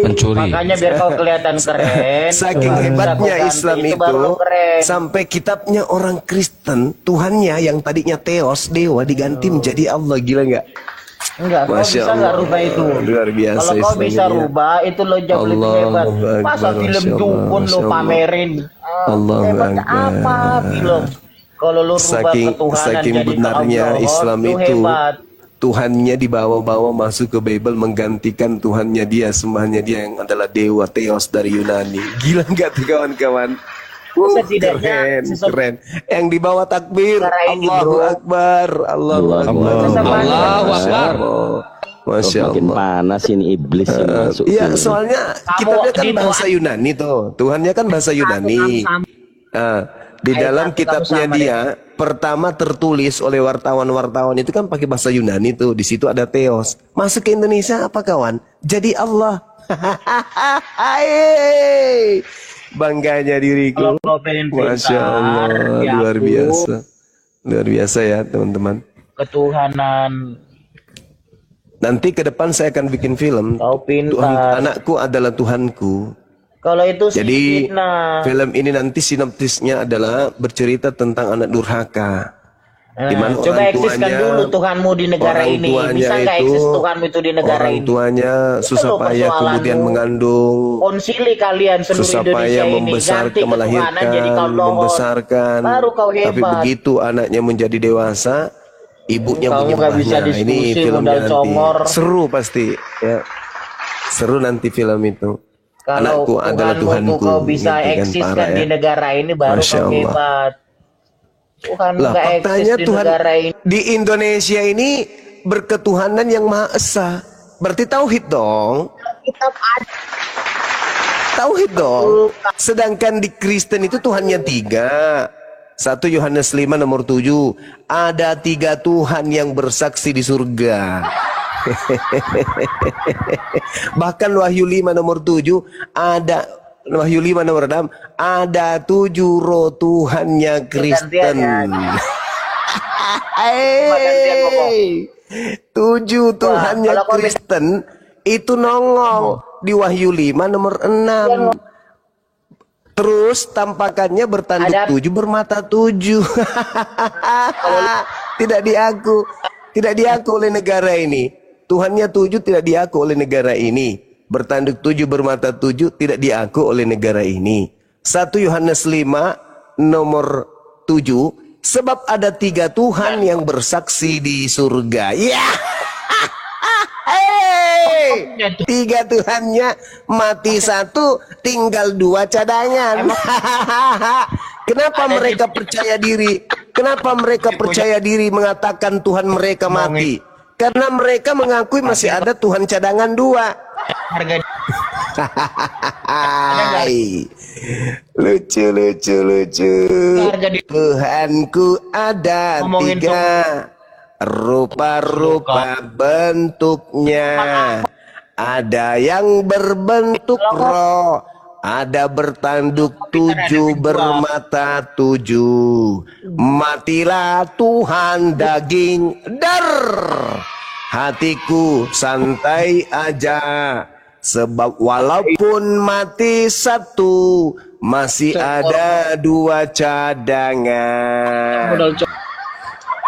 Pencuri. Makanya biar kau kelihatan keren. Saking baru bisa hebatnya kau ganti, Islam baru itu keren. sampai kitabnya orang Kristen Tuhannya yang tadinya Theos, dewa, diganti menjadi Allah. Gila nggak? Enggak, kau Masya bisa nggak Allah. rubah itu. Luar biasa Kalau kau Islam bisa ini ya. rubah itu lo jauh lebih Allahu hebat. Akbar, Masa film Masya Allah, dukun lo Masya Allah. pamerin? Allahu Hebatnya Akbar. apa film? Kalau lo rubah ketuhanan Saking jadi benarnya Allah, Islam lo itu hebat. Tuhannya dibawa-bawa masuk ke Bible menggantikan Tuhannya dia, sembahannya dia yang adalah dewa Theos dari Yunani. Gila nggak tuh kawan-kawan? Setidaknya Keren. Yang dibawa takbir Allahu Akbar, Allahu Akbar, Allahu Akbar. Masya Makin Allah. panas ini iblis ini masuk. Iya, sini. soalnya kitabnya kan bahasa Yunani tuh. Tuhannya kan bahasa Yunani. Nah, di dalam kitabnya dia pertama tertulis oleh wartawan-wartawan itu kan pakai bahasa Yunani tuh. Di situ ada Theos. Masuk ke Indonesia apa kawan? Jadi Allah. Hai. Bangganya diriku. Kalau pengen Masya Allah, pintar, luar ya, biasa. Luar biasa ya teman-teman. Ketuhanan. Nanti ke depan saya akan bikin film. Kau pintar. Anakku adalah Tuhanku. Kalau itu sih Jadi fitnah. film ini nanti sinopsisnya adalah bercerita tentang anak durhaka. Nah, Di mana coba orang eksiskan tuanya- dulu Tuhanmu di negara orang ini. tuanya Bisa nggak itu- eksis Tuhanmu itu di negara Orang ini? tuanya Itu susah loh payah kemudian persoalanmu. mengandung, Konsili kalian seluruh susah Indonesia payah ini membesarkan, ganti ketuhanan melahirkan, jadi kau lohon. membesarkan. Baru kau Tapi hebat. begitu anaknya menjadi dewasa, ibunya Kamu nggak bisa menyembahnya. Ini diskusi, filmnya modal nanti congor. seru pasti. Ya, seru nanti film itu. Kalau Anakku adalah Tuhanmu Tuhanku. kau bisa gitu kan, eksiskan parah di ya. negara ini baru Masya kau Allah. hebat. Tuhan Lah nggak eksis faktanya di Tuhan negara ini. di Indonesia ini berketuhanan yang Maha Esa. Berarti tauhid dong. Kitab ada. Tauhid dong. Sedangkan di Kristen itu Tuhannya 3. 1 Yohanes 5 nomor 7. Ada 3 Tuhan yang bersaksi di surga. Bahkan Wahyu 5 nomor 7 ada Wahyu 5 nomor 6 ada 7 roh Tuhannya Kristen. Hey, 7 Tuhannya kalau kau Kristen itu nongol di Wahyu 5 nomor 6. Terus tampakannya bertanduk 7 bermata 7. Tidak diaku oleh negara ini. Tuhannya 7 tidak diaku oleh negara ini. Bertanduk 7 bermata 7 tidak diaku oleh negara ini. 1 Yohanes 5 nomor 7. Sebab ada 3 Tuhan yang bersaksi di surga. Ya. Hey, 3 Tuhannya mati 1, tinggal 2 cadangan. Kenapa mereka percaya diri? Kenapa mereka percaya diri mengatakan Tuhan mereka mati? Karena mereka mengakui masih ada Tuhan cadangan 2. Harga Hai. Lucu. Tuhanku ada Ngomongin tiga, rupa-rupa bentuknya. Ada yang berbentuk roh, ada bertanduk 7, bermata 7. Matilah Tuhan daging, dar. Hatiku santai aja, sebab walaupun mati satu, masih ada 2 cadangan.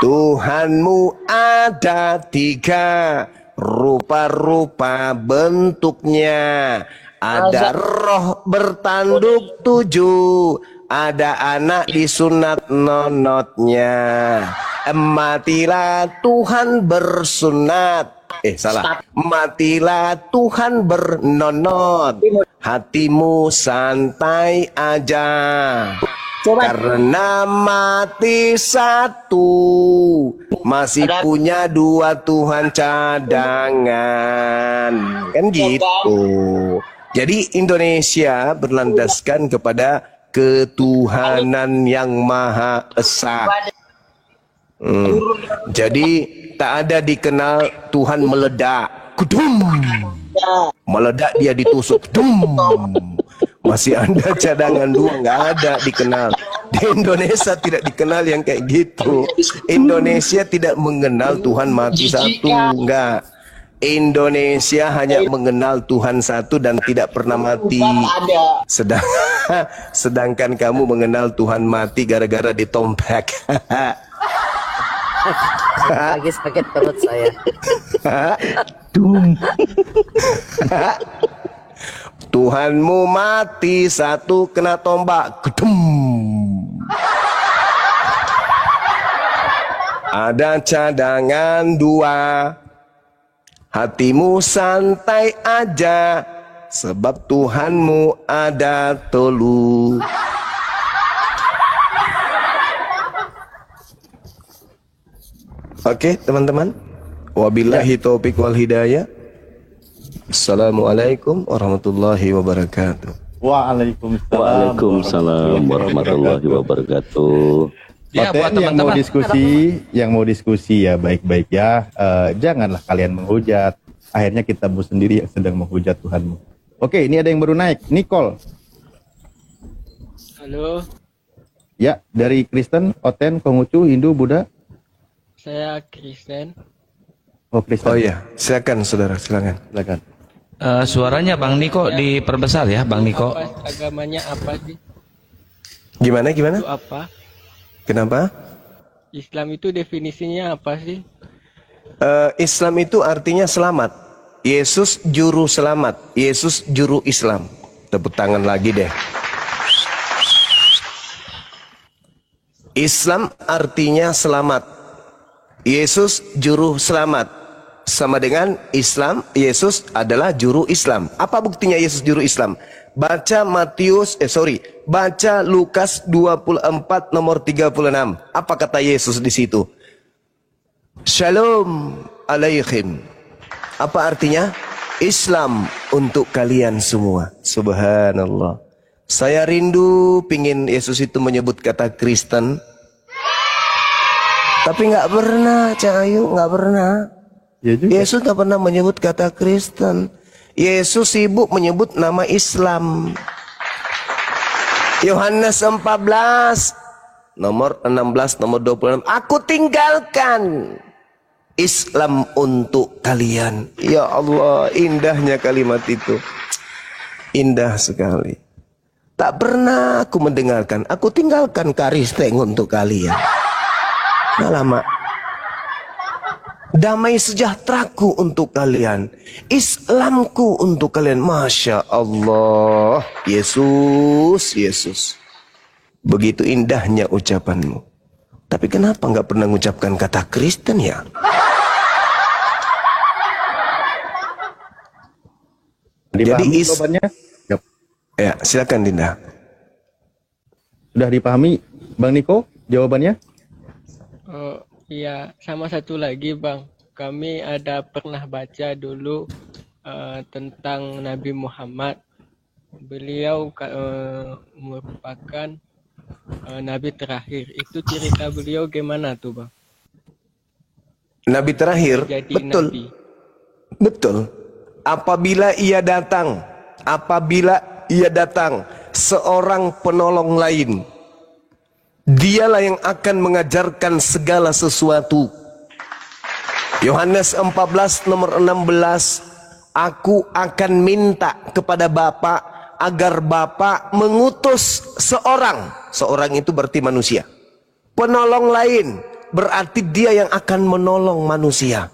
Tuhanmu ada 3, rupa-rupa bentuknya. Ada roh bertanduk 7, ada anak disunat nonotnya. Matilah Tuhan bersunat. Salah. Matilah Tuhan bernonot. Hatimu santai aja, karena mati satu, masih punya 2 Tuhan cadangan. Kan gitu. Jadi Indonesia berlandaskan kepada ketuhanan yang Maha Esa. Jadi tak ada dikenal Tuhan meledak, kudum, meledak dia ditusuk, dum. Masih ada cadangan 2, nggak ada dikenal. Di Indonesia tidak dikenal yang kayak gitu. Indonesia tidak mengenal Tuhan mati satu, enggak. Indonesia hanya mengenal Tuhan satu dan tidak pernah mati. Sedangkan kamu mengenal Tuhan mati gara-gara ditompek. Lagi sakit perut saya. Tuhanmu mati satu, kena tombak, gedum. Ada cadangan 2, hatimu santai aja, sebab Tuhanmu ada 3. Oke teman-teman, wabillahi taufiq wal hidayah. Assalamualaikum warahmatullahi wabarakatuh. Waalaikumsalam warahmatullahi wabarakatuh. Ya, buat yang mau teman-teman diskusi ya baik-baik ya. Janganlah kalian menghujat. Akhirnya kitamu sendiri yang sedang menghujat Tuhanmu. Oke, ini ada yang baru naik, Nicole. Halo. Ya, dari Kristen, Oten, Konghucu, Hindu, Buddha. Saya Kristen. Oh, Kristen. Oh iya, silakan saudara, silakan. Suaranya Bang Niko diperbesar ya, Bang Niko. Agamanya apa sih? Gimana? Itu apa? Kenapa? Islam itu definisinya apa sih? Islam itu artinya selamat. Yesus juru selamat. Yesus juru Islam. Tepuk tangan lagi deh. Islam artinya selamat. Yesus juru selamat. Sama dengan Islam, Yesus adalah juru Islam. Apa buktinya Yesus juru Islam? Baca baca Lukas 24 nomor 36. Apa kata Yesus di situ? Shalom alaikum. Apa artinya? Islam untuk kalian semua. Subhanallah. Saya rindu pingin Yesus itu menyebut kata Kristen. Tapi nggak pernah, Cahayu, nggak pernah. Ya juga. Yesus nggak pernah menyebut kata Kristen. Yesus sibuk menyebut nama Islam. Yohanes 14 nomor 16 nomor 26. Aku tinggalkan Islam untuk kalian. Ya Allah, indahnya kalimat itu. Indah sekali. Tak pernah aku mendengarkan, aku tinggalkan Kristen untuk kalian. Nah lama. Damai sejahteraku untuk kalian, Islamku untuk kalian. Masya Allah. Yesus, Yesus. Begitu indahnya ucapanmu. Tapi kenapa nggak pernah mengucapkan kata Kristen ya? Jadi jawabannya? Ya, silakan Dinda. Sudah dipahami, Bang Niko, jawabannya? Iya, sama satu lagi Bang. Kami ada pernah baca dulu tentang Nabi Muhammad. Beliau merupakan Nabi terakhir. Itu cerita beliau gimana tuh, Bang? Nabi terakhir, Jadi betul. Nabi. Betul. Apabila ia datang seorang penolong lain, dialah yang akan mengajarkan segala sesuatu. Yohanes 14 nomor 16, aku akan minta kepada Bapa agar Bapa mengutus seorang itu berarti manusia, penolong lain, berarti dia yang akan menolong manusia.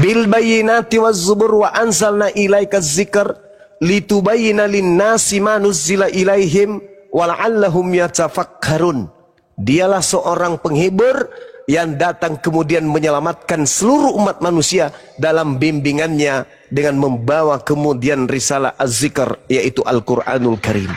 Bil bayyinati waz zubur wa anzalna ilaika dzikr litubayyana lin-nasi ma nuzzila ilaihim wa la'allahum yatafakkarun. Dialah seorang penghibur yang datang kemudian menyelamatkan seluruh umat manusia dalam bimbingannya dengan membawa kemudian risalah az-zikr, yaitu Al-Qur'anul Karim.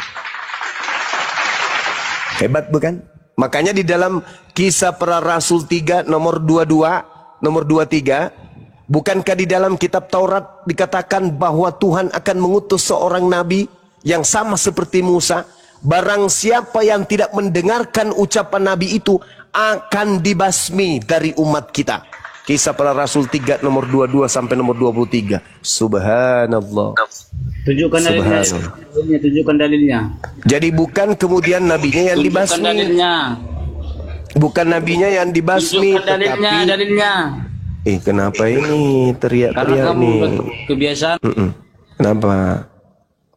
Hebat bukan? Makanya di dalam Kisah Para Rasul 3 nomor 22, nomor 23, bukankah di dalam kitab Taurat dikatakan bahwa Tuhan akan mengutus seorang nabi yang sama seperti Musa? Barang siapa yang tidak mendengarkan ucapan nabi itu akan dibasmi dari umat kita. Kisah Para Rasul 3 nomor 22 sampai nomor 23. Subhanallah. Tunjukkan dalilnya. Tunjukkan dalilnya. Jadi bukan kemudian nabinya yang dibasmi. Tunjukkan dalilnya. Bukan nabinya yang dibasmi, Tunjukkan dalilnya. Kenapa ini teriak-teriak nih? Kebiasaan. Kenapa?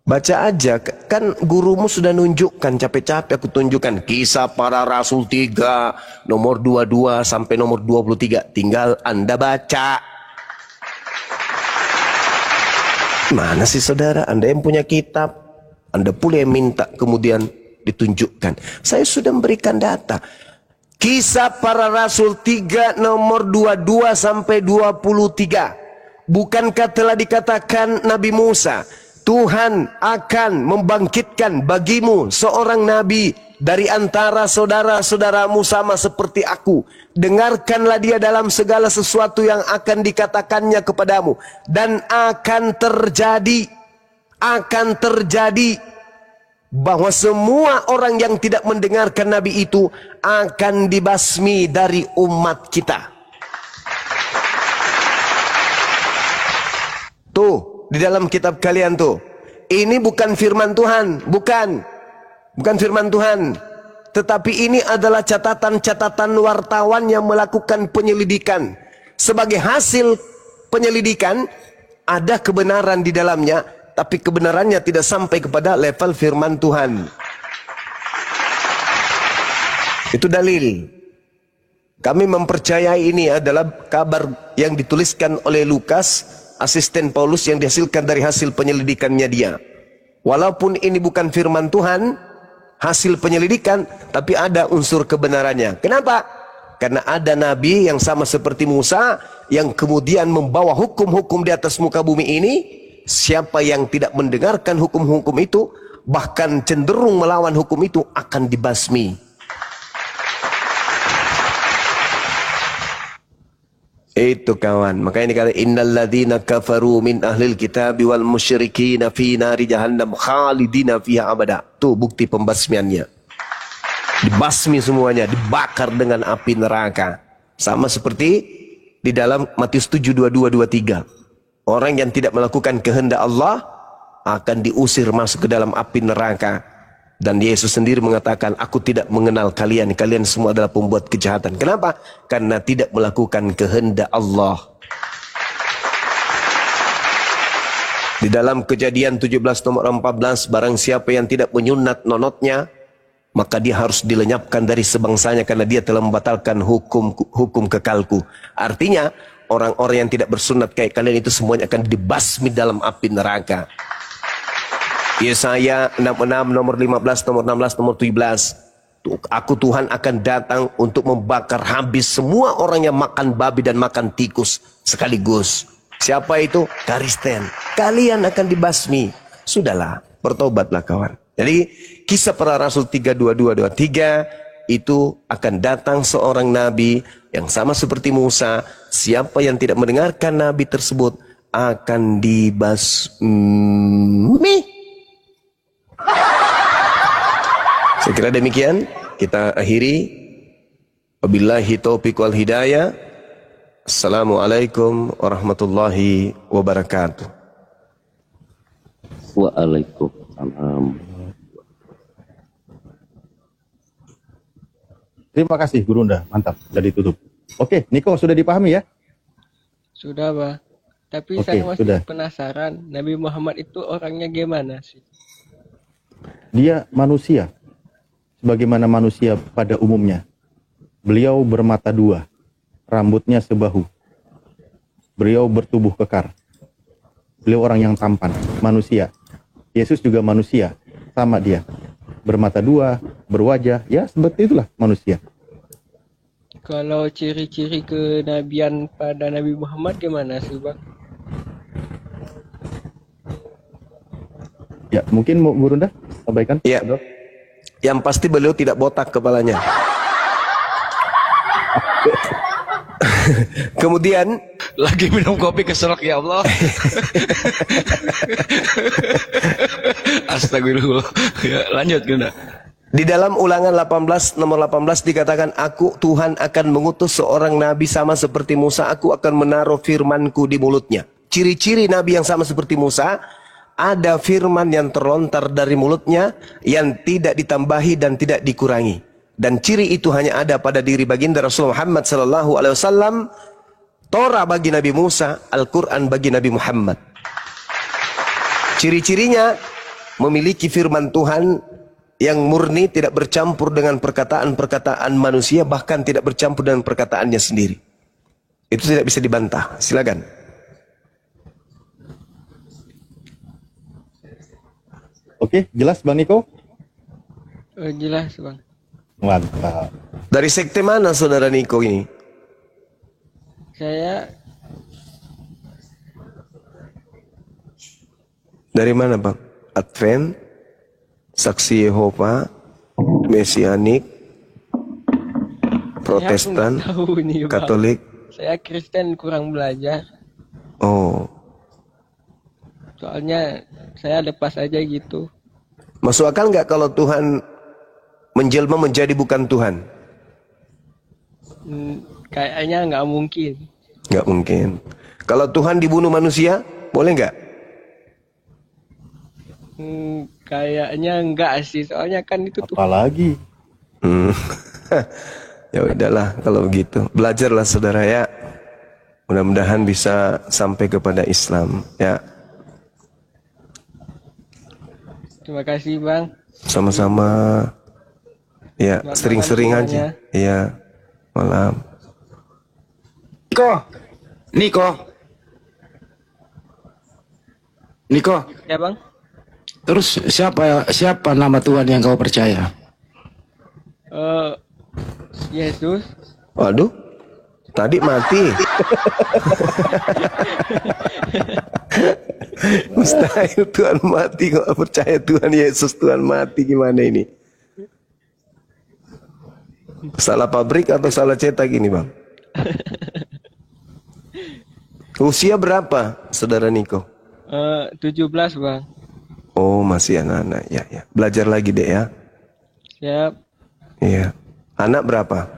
Baca aja, kan gurumu sudah nunjukkan, capek-capek aku tunjukkan. Kisah Para Rasul 3 nomor 22 sampai nomor 23. Tinggal Anda baca. Mana sih saudara? Anda yang punya kitab, Anda pula yang minta kemudian ditunjukkan. Saya sudah memberikan data. Kisah Para Rasul 3 nomor 22 sampai 23. Bukankah telah dikatakan Nabi Musa, Tuhan akan membangkitkan bagimu seorang nabi dari antara saudara-saudaramu sama seperti aku. Dengarkanlah dia dalam segala sesuatu yang akan dikatakannya kepadamu. Dan akan terjadi bahwa semua orang yang tidak mendengarkan nabi itu akan dibasmi dari umat kita. Tuh, di dalam kitab kalian tuh. Ini bukan firman Tuhan, bukan firman Tuhan. Tetapi ini adalah catatan-catatan wartawan yang melakukan penyelidikan. Sebagai hasil penyelidikan, ada kebenaran di dalamnya, tapi kebenarannya tidak sampai kepada level firman Tuhan. Itu dalil. Kami mempercayai ini adalah kabar yang dituliskan oleh Lukas, asisten Paulus, yang dihasilkan dari hasil penyelidikannya dia. Walaupun ini bukan firman Tuhan, hasil penyelidikan, tapi ada unsur kebenarannya. Kenapa? Karena ada nabi yang sama seperti Musa, yang kemudian membawa hukum-hukum di atas muka bumi ini. Siapa yang tidak mendengarkan hukum-hukum itu, bahkan cenderung melawan hukum itu, akan dibasmi. Itu kawan, makanya dikata innal ladzina kafaru min ahlil kitabi wal musyrikin fi nari jahannam khalidina fiha abada. Tuh bukti pembasmiannya. Dibasmi semuanya, dibakar dengan api neraka. Sama seperti di dalam Matius 7:22-23. Orang yang tidak melakukan kehendak Allah akan diusir masuk ke dalam api neraka. Dan Yesus sendiri mengatakan, aku tidak mengenal kalian, kalian semua adalah pembuat kejahatan. Kenapa? Karena tidak melakukan kehendak Allah. Di dalam Kejadian 17 nomor 14, barang siapa yang tidak menyunat nonotnya, maka dia harus dilenyapkan dari sebangsanya karena dia telah membatalkan hukum kekalku. Artinya, orang-orang yang tidak bersunat kayak kalian itu semuanya akan dibasmi dalam api neraka. Yesaya 66 nomor 15, nomor 16, nomor 17. Aku Tuhan akan datang untuk membakar habis semua orang yang makan babi dan makan tikus sekaligus. Siapa itu? Kristen. Kalian akan dibasmi. Sudahlah, bertobatlah kawan. Jadi Kisah Para Rasul 3:22-23 itu akan datang seorang nabi yang sama seperti Musa. Siapa yang tidak mendengarkan Nabi tersebut akan dibasmi. Saya kira demikian. Kita akhiri. Wabillahi taufiq wal hidayah. Assalamualaikum warahmatullahi wabarakatuh. Waalaikumsalam. Terima kasih Gurunda, mantap, sudah ditutup. Oke, Niko sudah dipahami ya? Sudah, Bang. Tapi Oke, saya masih sudah. penasaran, Nabi Muhammad itu orangnya gimana sih? Dia manusia, sebagaimana manusia pada umumnya. Beliau bermata dua, rambutnya sebahu. Beliau bertubuh kekar. Beliau orang yang tampan, manusia. Yesus juga manusia, sama dia. Bermata dua, berwajah, ya seperti itulah manusia. Kalau ciri-ciri kenabian pada Nabi Muhammad gimana sih, Bang? Ya, mungkin mau Gurunda sampaikan? Ya. Yang pasti beliau tidak botak kepalanya. Kemudian Lagi minum kopi keselak ya Allah. Astagfirullah. Ya, lanjut Gunda. di dalam Ulangan 18 nomor 18 dikatakan, aku Tuhan akan mengutus seorang nabi sama seperti Musa, aku akan menaruh firmanku di mulutnya. Ciri-ciri nabi yang sama seperti Musa, ada firman yang terlontar dari mulutnya yang tidak ditambahi dan tidak dikurangi. Dan ciri itu hanya ada pada diri baginda Rasulullah Muhammad SAW. Torah bagi Nabi Musa, Al-Quran bagi Nabi Muhammad. Ciri-cirinya memiliki firman Tuhan yang murni, tidak bercampur dengan perkataan-perkataan manusia, bahkan tidak bercampur dengan perkataannya sendiri. Itu tidak bisa dibantah. Silakan. Oke, jelas Bang Niko? Jelas, Bang. Mantap. Dari sekte mana saudara Niko ini? Saya Dari mana Bang? Advent, Saksi Yehova, Mesianik, Protestan, saya tahu nih, Bang. Katolik. Saya Kristen, kurang belajar. Oh, Soalnya saya lepas aja gitu. masuk akal nggak kalau Tuhan menjelma menjadi bukan Tuhan? Kayaknya nggak mungkin. Nggak mungkin. Kalau Tuhan dibunuh manusia, boleh nggak? Kayaknya enggak sih, soalnya kan itu tuh. Apalagi? Ya udahlah kalau begitu. Belajarlah saudara ya. Mudah-mudahan bisa sampai kepada Islam ya. Terima kasih, Bang. Sama-sama. Ya, Selamat sering-sering malam aja. semuanya. Iya. Malam. Niko, Ya, Bang. terus siapa nama Tuhan yang kau percaya? Yesus. Waduh. Tadi mati. Mustahil Tuhan mati, kok percaya Tuhan Yesus Tuhan mati, gimana ini? Salah pabrik atau salah cetak ini Bang? Usia berapa saudara Niko? 17, Bang. Oh masih anak-anak ya, ya. Belajar lagi deh ya. Siap. Iya. Anak berapa?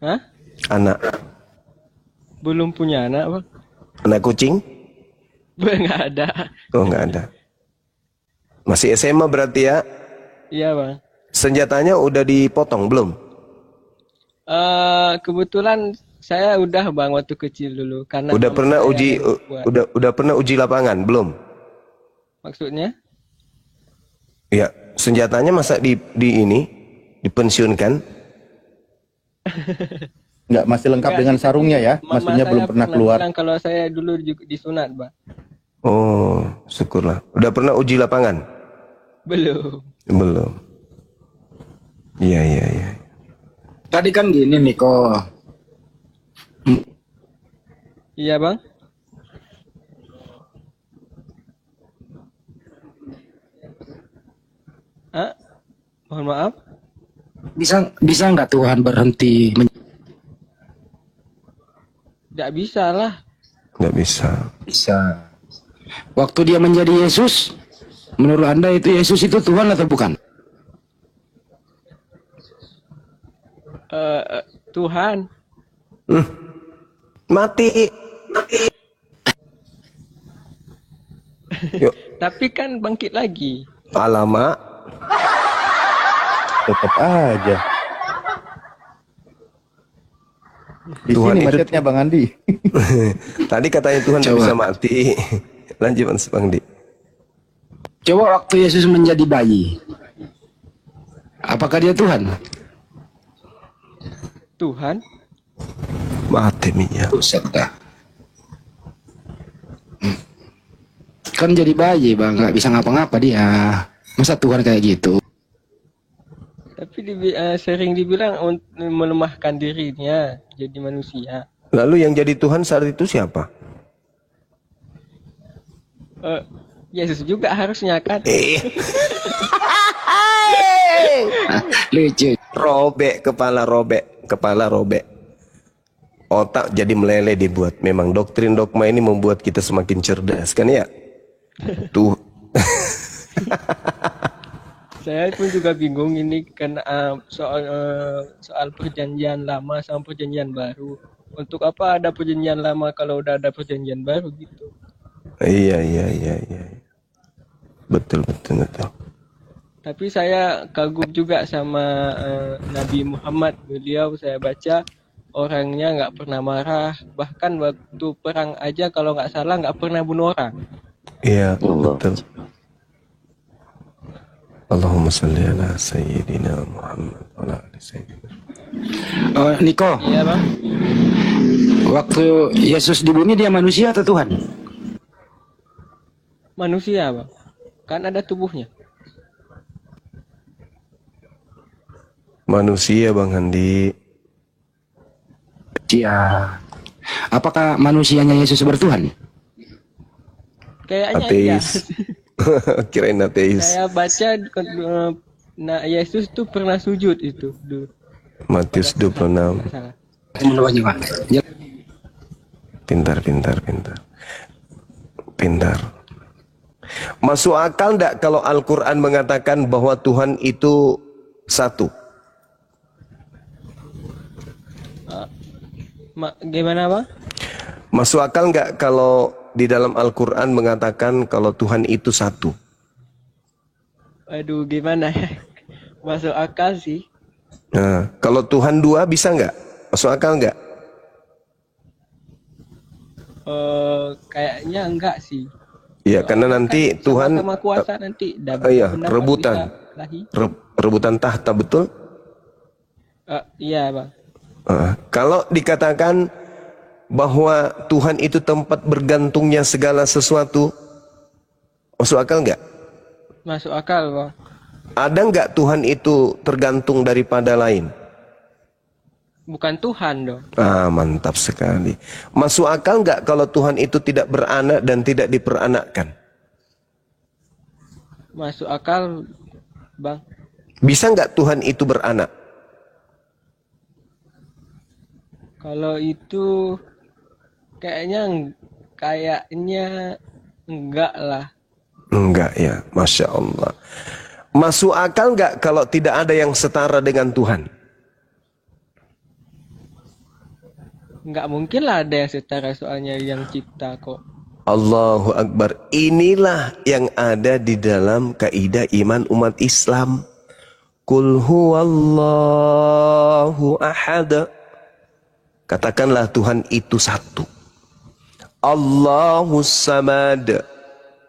Hah? Anak. Belum punya anak, Bang? Anak kucing? Nggak ada. Oh nggak ada. Masih SMA berarti ya? Iya, Bang. Senjatanya udah dipotong belum? Kebetulan saya udah, Bang, waktu kecil dulu karena Udah mama pernah saya uji yang buat. udah pernah uji lapangan belum? Maksudnya? Ya, senjatanya masa di ini dipensiunkan? Enggak, masih lengkap Enggak, dengan sih, sarungnya ya? Mama Maksudnya saya belum pernah keluar. bilang kalau saya dulu juga disunat, Bang. Oh, syukurlah. Udah pernah uji lapangan? Belum. Belum. Iya, iya, iya. Tadi kan gini Niko, Iya, Bang. Mohon maaf. bisa nggak Tuhan berhenti Tidak bisa lah. Nggak bisa. Bisa. Waktu dia menjadi Yesus, menurut Anda itu Yesus itu Tuhan atau bukan? Tuhan. Mati. Yuk. Tapi kan bangkit lagi. Alamak. Tetap aja. Di Tuhan sini itu- macetnya Bang Andi. Tadi katanya Tuhan nggak Coba. bisa mati. Lanjut Mas Bang Di. Coba waktu Yesus menjadi bayi, apakah dia Tuhan? Tuhan. Mati minyak. Buset dah. Kan jadi bayi bang, nggak bisa ngapa-ngapa dia. Masa Tuhan kayak gitu? Tapi sering dibilang untuk melemahkan dirinya jadi manusia. Lalu yang jadi Tuhan saat itu siapa? Yesus juga harusnya kan. Lucu. Robek, kepala robek. Otak jadi meleleh dibuat. Memang doktrin dogma ini membuat kita semakin cerdas kan ya? Tuh. Saya pun juga bingung ini kan soal perjanjian lama sama perjanjian baru. Untuk apa ada perjanjian lama kalau udah ada perjanjian baru gitu? Iya. Betul. Tapi saya kagum juga sama Nabi Muhammad. Beliau saya baca orangnya nggak pernah marah. Bahkan waktu perang aja kalau nggak salah nggak pernah bunuh orang. Iya, betul. Allahumma salli ala Sayyidina Muhammad wa ala ali Sayyidina. Niko. Iya bang. Waktu Yesus dibunuh dia manusia atau Tuhan? Manusia bang. Kan ada tubuhnya. Manusia Bang Handi. Iya. Apakah manusianya Yesus bertuhan? Kayaknya iya. Ateis. Kirain ateis. Saya baca Yesus tuh pernah sujud itu dulu. Matius 26. Pintar. Masuk akal enggak kalau Al-Quran mengatakan bahwa Tuhan itu satu? Gimana bang? Masuk akal enggak kalau di dalam Al-Quran mengatakan kalau Tuhan itu satu? Aduh gimana ya? Masuk akal sih. Nah, kalau Tuhan dua bisa enggak? Masuk akal enggak? Kayaknya enggak sih. Ya, karena nanti Tuhan sama kuasa nanti rebutan. Rebutan tahta, betul? Iya, Bang. Kalau dikatakan bahwa Tuhan itu tempat bergantungnya segala sesuatu, masuk akal enggak? Masuk akal, Bang. Ada enggak Tuhan itu tergantung daripada lain? Bukan Tuhan dong. Mantap sekali. Masuk akal enggak kalau Tuhan itu tidak beranak dan tidak diperanakkan? Masuk akal, Bang. Bisa enggak Tuhan itu beranak? Kalau itu kayaknya enggak lah. Enggak ya, Masya Allah. Masuk akal enggak kalau tidak ada yang setara dengan Tuhan? Enggak mungkin lah ada yang setara soalnya yang cipta kok. Allahu Akbar. Inilah yang ada di dalam kaidah iman umat Islam. Qul huwallahu ahad. Katakanlah Tuhan itu satu. Allahus samad.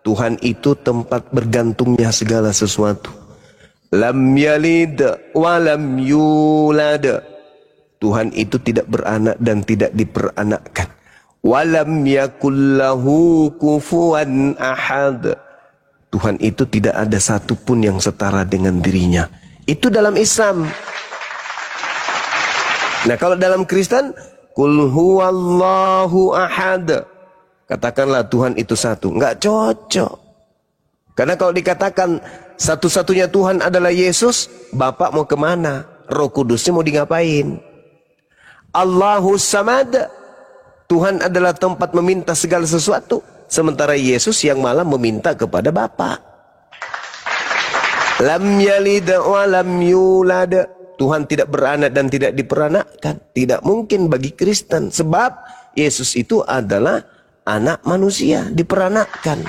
Tuhan itu tempat bergantungnya segala sesuatu. Lam yalid wa lam yulad. Tuhan itu tidak beranak dan tidak diperanakkan. Walam yakullahu kufuwan ahad. Tuhan itu tidak ada satupun yang setara dengan dirinya. Itu dalam Islam. Nah, kalau dalam Kristen, Qul huwallahu ahad. Katakanlah Tuhan itu satu. Enggak cocok. Karena kalau dikatakan satu-satunya Tuhan adalah Yesus, Bapak mau kemana? Roh Kudusnya mau di ngapain? Allahus samad. Tuhan adalah tempat meminta segala sesuatu, sementara Yesus yang malah meminta kepada Bapa. Lam yalid wa lam yulad. Tuhan tidak beranak dan tidak diperanakkan. Tidak mungkin bagi Kristen, sebab Yesus itu adalah anak manusia, diperanakkan.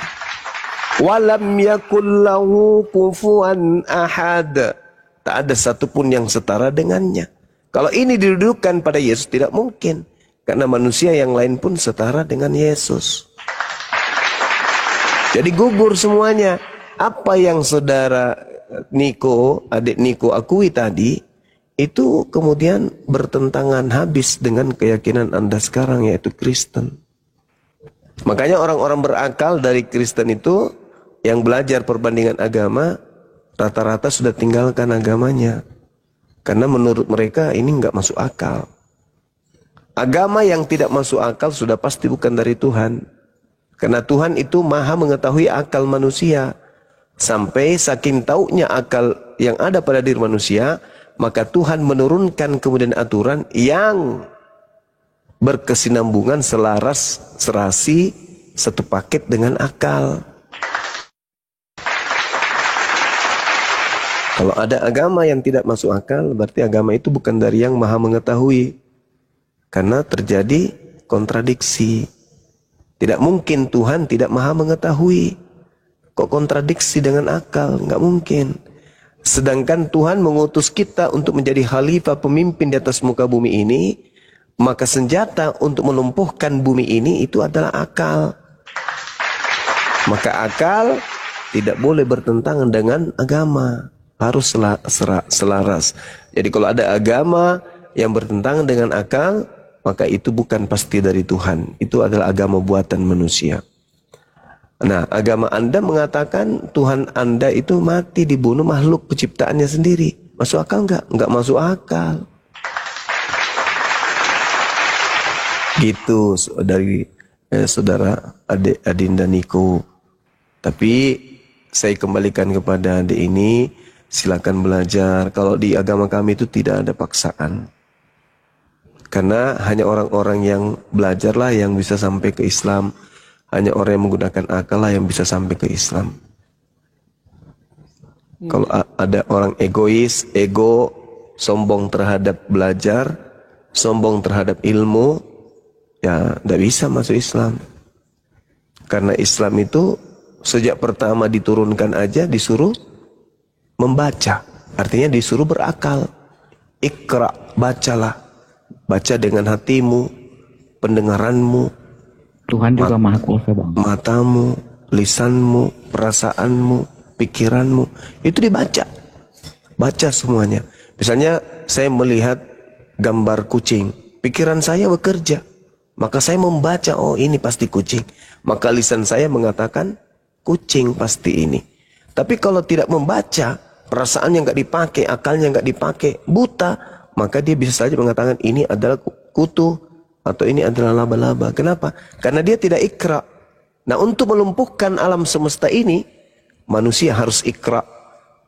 Walam yakul lahu kufuwan ahad. Tak ada satupun yang setara dengannya. Kalau ini didudukkan pada Yesus, tidak mungkin. Karena manusia yang lain pun setara dengan Yesus. Jadi gugur semuanya. Apa yang saudara Niko, adik Niko akui tadi, itu kemudian bertentangan habis dengan keyakinan Anda sekarang, yaitu Kristen. Makanya orang-orang berakal dari Kristen itu yang belajar perbandingan agama, rata-rata sudah tinggalkan agamanya. Karena menurut mereka ini nggak masuk akal. Agama yang tidak masuk akal sudah pasti bukan dari Tuhan. Karena Tuhan itu maha mengetahui akal manusia. Sampai saking taunya akal yang ada pada diri manusia, maka Tuhan menurunkan kemudian aturan yang berkesinambungan, selaras, serasi, satu paket dengan akal. Kalau ada agama yang tidak masuk akal, berarti agama itu bukan dari yang maha mengetahui. Karena terjadi kontradiksi. Tidak mungkin Tuhan tidak maha mengetahui. Kok kontradiksi dengan akal? Nggak mungkin. Sedangkan Tuhan mengutus kita untuk menjadi khalifah pemimpin di atas muka bumi ini, maka senjata untuk melumpuhkan bumi ini itu adalah akal. Maka akal tidak boleh bertentangan dengan agama. Harus selaras. Jadi kalau ada agama yang bertentangan dengan akal, maka itu bukan pasti dari Tuhan. Itu adalah agama buatan manusia. Nah, agama Anda mengatakan Tuhan Anda itu mati dibunuh makhluk penciptaannya sendiri. Masuk akal enggak? Enggak masuk akal. Gitu dari saudara adik Adinda Niko. Tapi saya kembalikan kepada adik ini, silakan belajar. Kalau di agama kami itu tidak ada paksaan. Karena hanya orang-orang yang belajarlah yang bisa sampai ke Islam. Hanya orang yang menggunakan akal lah yang bisa sampai ke Islam. Kalau ada orang egois, ego, sombong terhadap belajar, sombong terhadap ilmu, ya tidak bisa masuk Islam. Karena Islam itu sejak pertama diturunkan aja disuruh membaca. Artinya disuruh berakal. Iqra, bacalah. Baca dengan hatimu, pendengaranmu, Tuhan juga maha kuasa, Bang. Matamu, lisanmu, perasaanmu, pikiranmu, itu dibaca. Baca semuanya. Misalnya saya melihat gambar kucing, pikiran saya bekerja. Maka saya membaca, oh ini pasti kucing. Maka lisan saya mengatakan, kucing pasti ini. Tapi kalau tidak membaca, perasaannya nggak dipakai, akalnya nggak dipakai, buta, maka dia bisa saja mengatakan ini adalah kutu, atau ini adalah laba-laba. Kenapa? Karena dia tidak ikra. Nah, untuk melumpuhkan alam semesta ini, manusia harus ikra.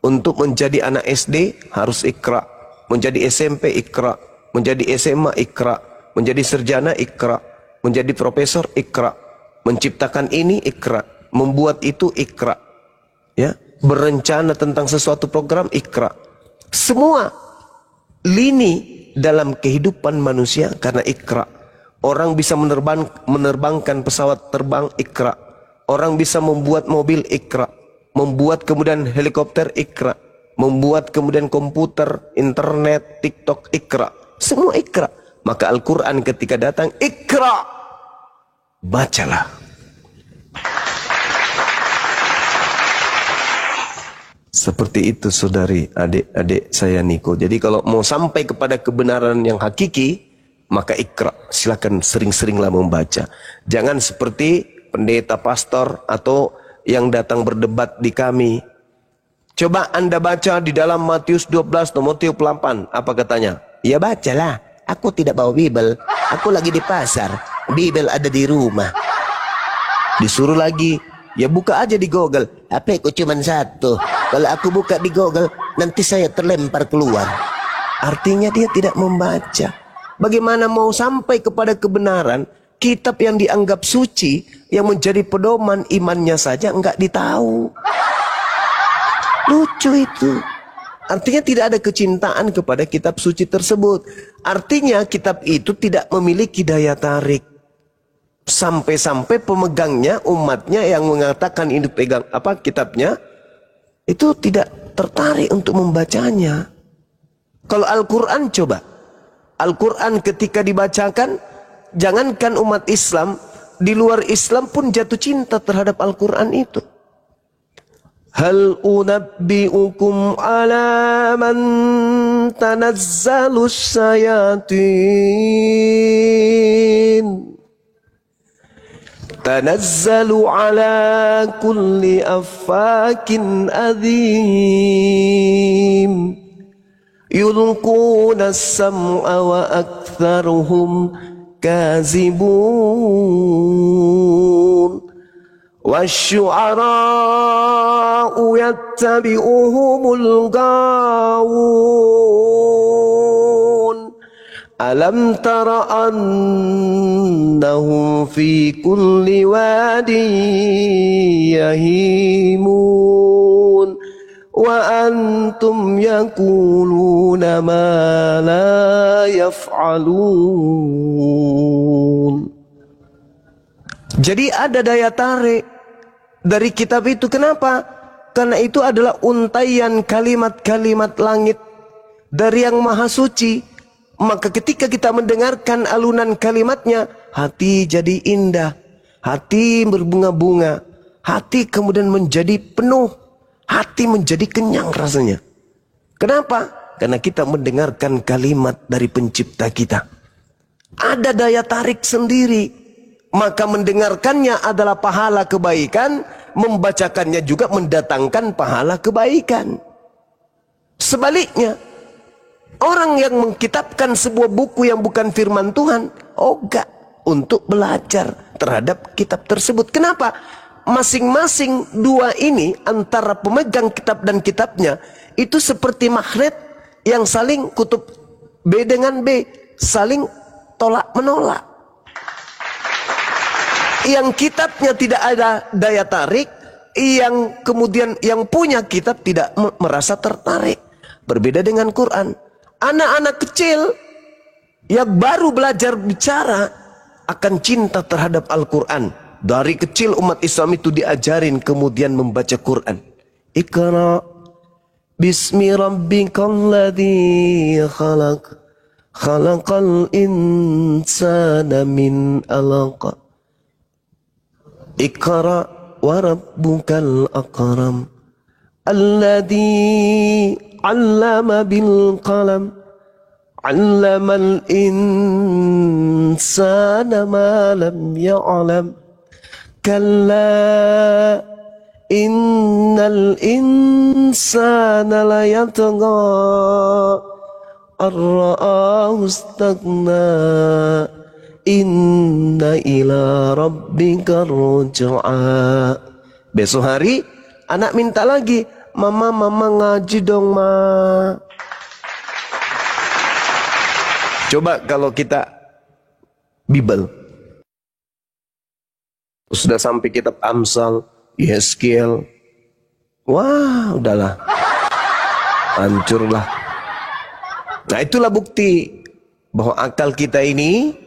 Untuk menjadi anak SD, harus ikra. Menjadi SMP, ikra. Menjadi SMA, ikra. Menjadi sarjana, ikra. Menjadi profesor, ikra. Menciptakan ini, ikra. Membuat itu, ikra. Ya, berencana tentang sesuatu program, ikra. Semua lini dalam kehidupan manusia karena ikra. Orang bisa menerbangkan pesawat terbang, ikra. Orang bisa membuat mobil, ikra. Membuat kemudian helikopter, ikra. Membuat kemudian komputer, internet, TikTok, ikra. Semua ikra. Maka Al-Quran ketika datang, ikra. Bacalah. Seperti itu saudari, adik-adik saya Niko. Jadi kalau mau sampai kepada kebenaran yang hakiki, maka ikra, silakan sering-seringlah membaca. Jangan seperti pendeta pastor atau yang datang berdebat di kami. Coba Anda baca di dalam Matius 12 nomor 38. Apa katanya? Ya bacalah. Aku tidak bawa Bible. Aku lagi di pasar. Bible ada di rumah. Disuruh lagi. Ya buka aja di Google. HP ku cuma satu. Kalau aku buka di Google, nanti saya terlempar keluar. Artinya dia tidak membaca. Bagaimana mau sampai kepada kebenaran kitab yang dianggap suci, yang menjadi pedoman imannya saja enggak ditahu. Lucu itu. Artinya tidak ada kecintaan kepada kitab suci tersebut. Artinya kitab itu tidak memiliki daya tarik. Sampai-sampai pemegangnya, umatnya yang mengatakan ini pegang apa kitabnya, itu tidak tertarik untuk membacanya. Kalau Al-Quran coba. Al-Quran ketika dibacakan, jangankan umat Islam, di luar Islam pun jatuh cinta terhadap Al-Quran itu. Hal unabbi'ukum ala man tanazzalus sayatin. Tanazzalu ala kulli affakin adhim. Yulquna as-sam'a wa aktharuhum kazibun. Wasyu'ara'u yattabi'uhumul gawun. Alam tara annahum fi kulli wadi yahimun. Wa antum yaquluna ma la yaf'alun. Jadi ada daya tarik dari kitab itu. Kenapa? Karena itu adalah untaian kalimat-kalimat langit dari yang maha suci. Maka ketika kita mendengarkan alunan kalimatnya, hati jadi indah, hati berbunga-bunga, hati kemudian menjadi penuh, hati menjadi kenyang rasanya. Kenapa? Karena kita mendengarkan kalimat dari pencipta kita. Ada daya tarik sendiri. Maka mendengarkannya adalah pahala kebaikan, membacakannya juga mendatangkan pahala kebaikan. Sebaliknya, orang yang mengkitabkan sebuah buku yang bukan firman Tuhan, ogah untuk belajar terhadap kitab tersebut. Kenapa? Masing-masing dua ini, antara pemegang kitab dan kitabnya, itu seperti magnet yang saling kutub B dengan B, saling tolak menolak. Yang kitabnya tidak ada daya tarik, yang kemudian yang punya kitab tidak merasa tertarik. Berbeda dengan Quran. Anak-anak kecil yang baru belajar bicara akan cinta terhadap Al-Quran. Dari kecil umat Islam itu diajarin kemudian membaca Quran. Iqra bismi rabbikal ladzi khalaq, khalaqal insana min alaq. Iqra wa rabbukal akram, alladzi 'allama bil qalam, 'allamal insana ma lam ya'lam. Kalla innal insana la yatgha ar-ra'ahu istaghna. Inna ila rabbika ruj'a. Besok hari anak minta lagi, mama ngaji dong ma. Coba kalau kita Bible sudah sampai kitab Amsal, Yeskiel, wah udahlah, hancurlah. Nah itulah bukti bahwa akal kita ini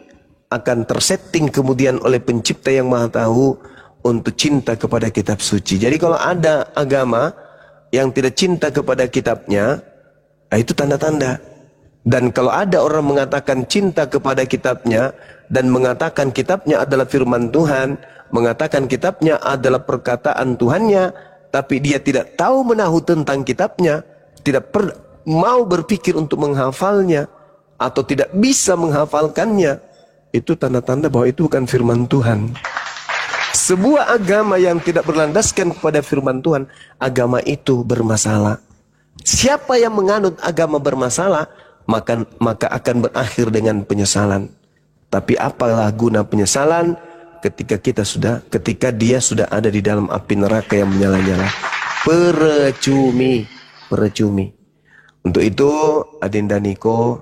akan tersetting kemudian oleh pencipta yang maha tahu untuk cinta kepada kitab suci. Jadi kalau ada agama yang tidak cinta kepada kitabnya, nah itu tanda-tanda. Dan kalau ada orang mengatakan cinta kepada kitabnya dan mengatakan kitabnya adalah firman Tuhan, mengatakan kitabnya adalah perkataan Tuhannya, tapi dia tidak tahu menahu tentang kitabnya, tidak mau berpikir untuk menghafalnya, atau tidak bisa menghafalkannya, itu tanda-tanda bahwa itu bukan firman Tuhan. Sebuah agama yang tidak berlandaskan kepada firman Tuhan, agama itu bermasalah. Siapa yang menganut agama bermasalah, maka akan berakhir dengan penyesalan. Tapi apalah guna penyesalan ketika dia sudah ada di dalam api neraka yang menyala-nyala. Percuma. Untuk itu, Adinda Niko,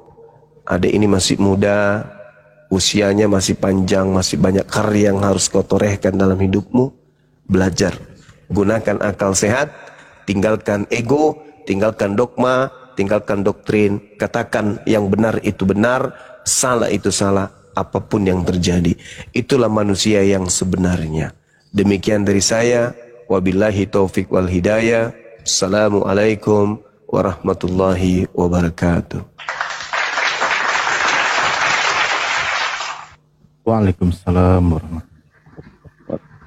adik ini masih muda, usianya masih panjang, masih banyak karya yang harus kau torehkan dalam hidupmu. Belajar, gunakan akal sehat, tinggalkan ego, tinggalkan dogma, tinggalkan doktrin, katakan yang benar itu benar, salah itu salah, apapun yang terjadi. Itulah manusia yang sebenarnya. Demikian dari saya, wabillahi taufik wal hidayah. Assalamualaikum warahmatullahi wabarakatuh. Waalaikumsalam warahmatullahi wabarakatuh.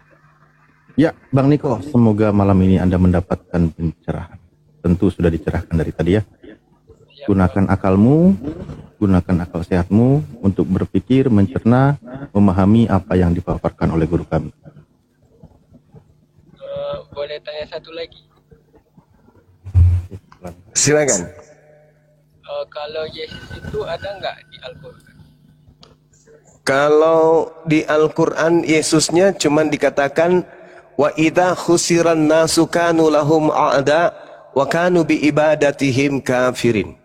Ya, Bang Niko, semoga malam ini Anda mendapatkan pencerahan. Tentu sudah dicerahkan dari tadi ya. Gunakan akalmu, gunakan akal sehatmu untuk berpikir, mencerna, memahami apa yang dipaparkan oleh guru kami. Boleh tanya satu lagi? Silakan. Kalau Yesus itu ada nggak di Al-Quran? Kalau di Al-Quran Yesusnya cuma dikatakan wa idza khusiran nasu kanu lahum a'da wa kanu bi ibadatihim kafirin.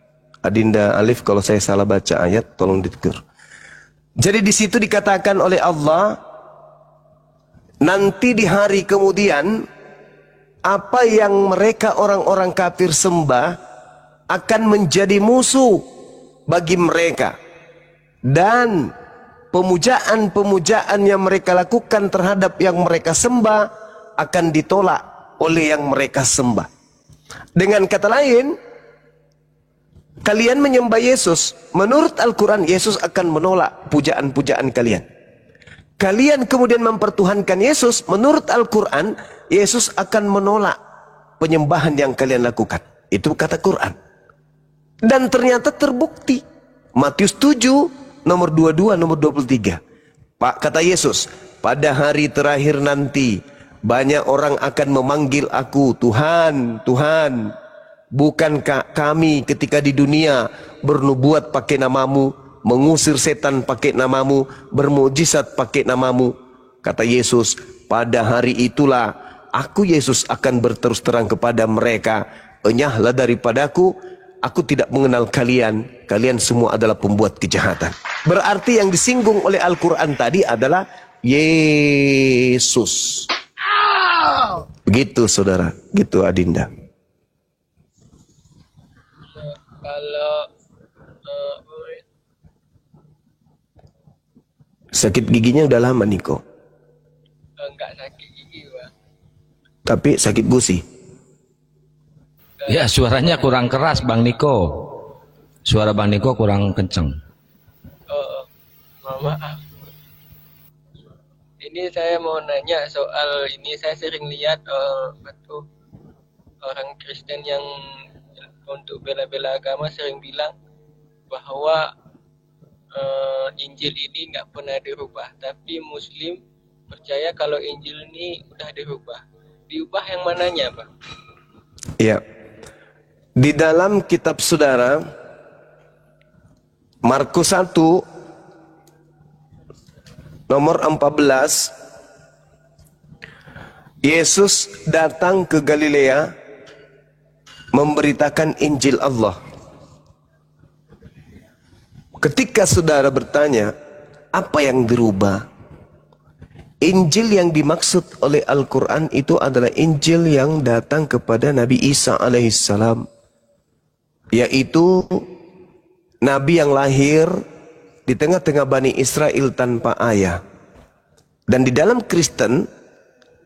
Adinda Alif, kalau saya salah baca ayat tolong ditegur. Jadi di situ dikatakan oleh Allah, nanti di hari kemudian apa yang mereka orang-orang kafir sembah akan menjadi musuh bagi mereka, dan pemujaan-pemujaan yang mereka lakukan terhadap yang mereka sembah akan ditolak oleh yang mereka sembah. Dengan kata lain, kalian menyembah Yesus, menurut Al-Quran Yesus akan menolak pujaan-pujaan kalian. Kalian kemudian mempertuhankan Yesus, menurut Al-Quran Yesus akan menolak penyembahan yang kalian lakukan. Itu kata Quran. Dan ternyata terbukti. Matius 7 nomor 22, nomor 23. Pak, kata Yesus, pada hari terakhir nanti banyak orang akan memanggil aku Tuhan, Tuhan. Bukankah kami ketika di dunia bernubuat pakai namamu, mengusir setan pakai namamu, bermujizat pakai namamu? Kata Yesus, pada hari itulah aku Yesus akan berterus terang kepada mereka, enyahlah daripadaku, aku tidak mengenal kalian, kalian semua adalah pembuat kejahatan. Berarti yang disinggung oleh Al-Quran tadi adalah Yesus. Begitu saudara, gitu Adinda. Kalau sakit giginya udah lama Niko. enggak sakit gigi, Pak. Tapi sakit gusi. Ya, suaranya kurang keras Bang Niko. Suara Bang Niko kurang kenceng. Maaf. Ini saya mau nanya soal ini, saya sering lihat orang Kristen yang untuk bela-bela agama sering bilang bahwa Injil ini nggak pernah dirubah, tapi Muslim percaya kalau Injil ini udah dirubah. Diubah yang mananya, Pak? Ya, di dalam kitab saudara Markus 1 nomor 14, Yesus datang ke Galilea memberitakan Injil Allah. Ketika saudara bertanya, apa yang dirubah? Injil yang dimaksud oleh Al-Quran itu adalah Injil yang datang kepada Nabi Isa alaihissalam, yaitu Nabi yang lahir di tengah-tengah Bani Israel tanpa ayah. Dan di dalam Kristen,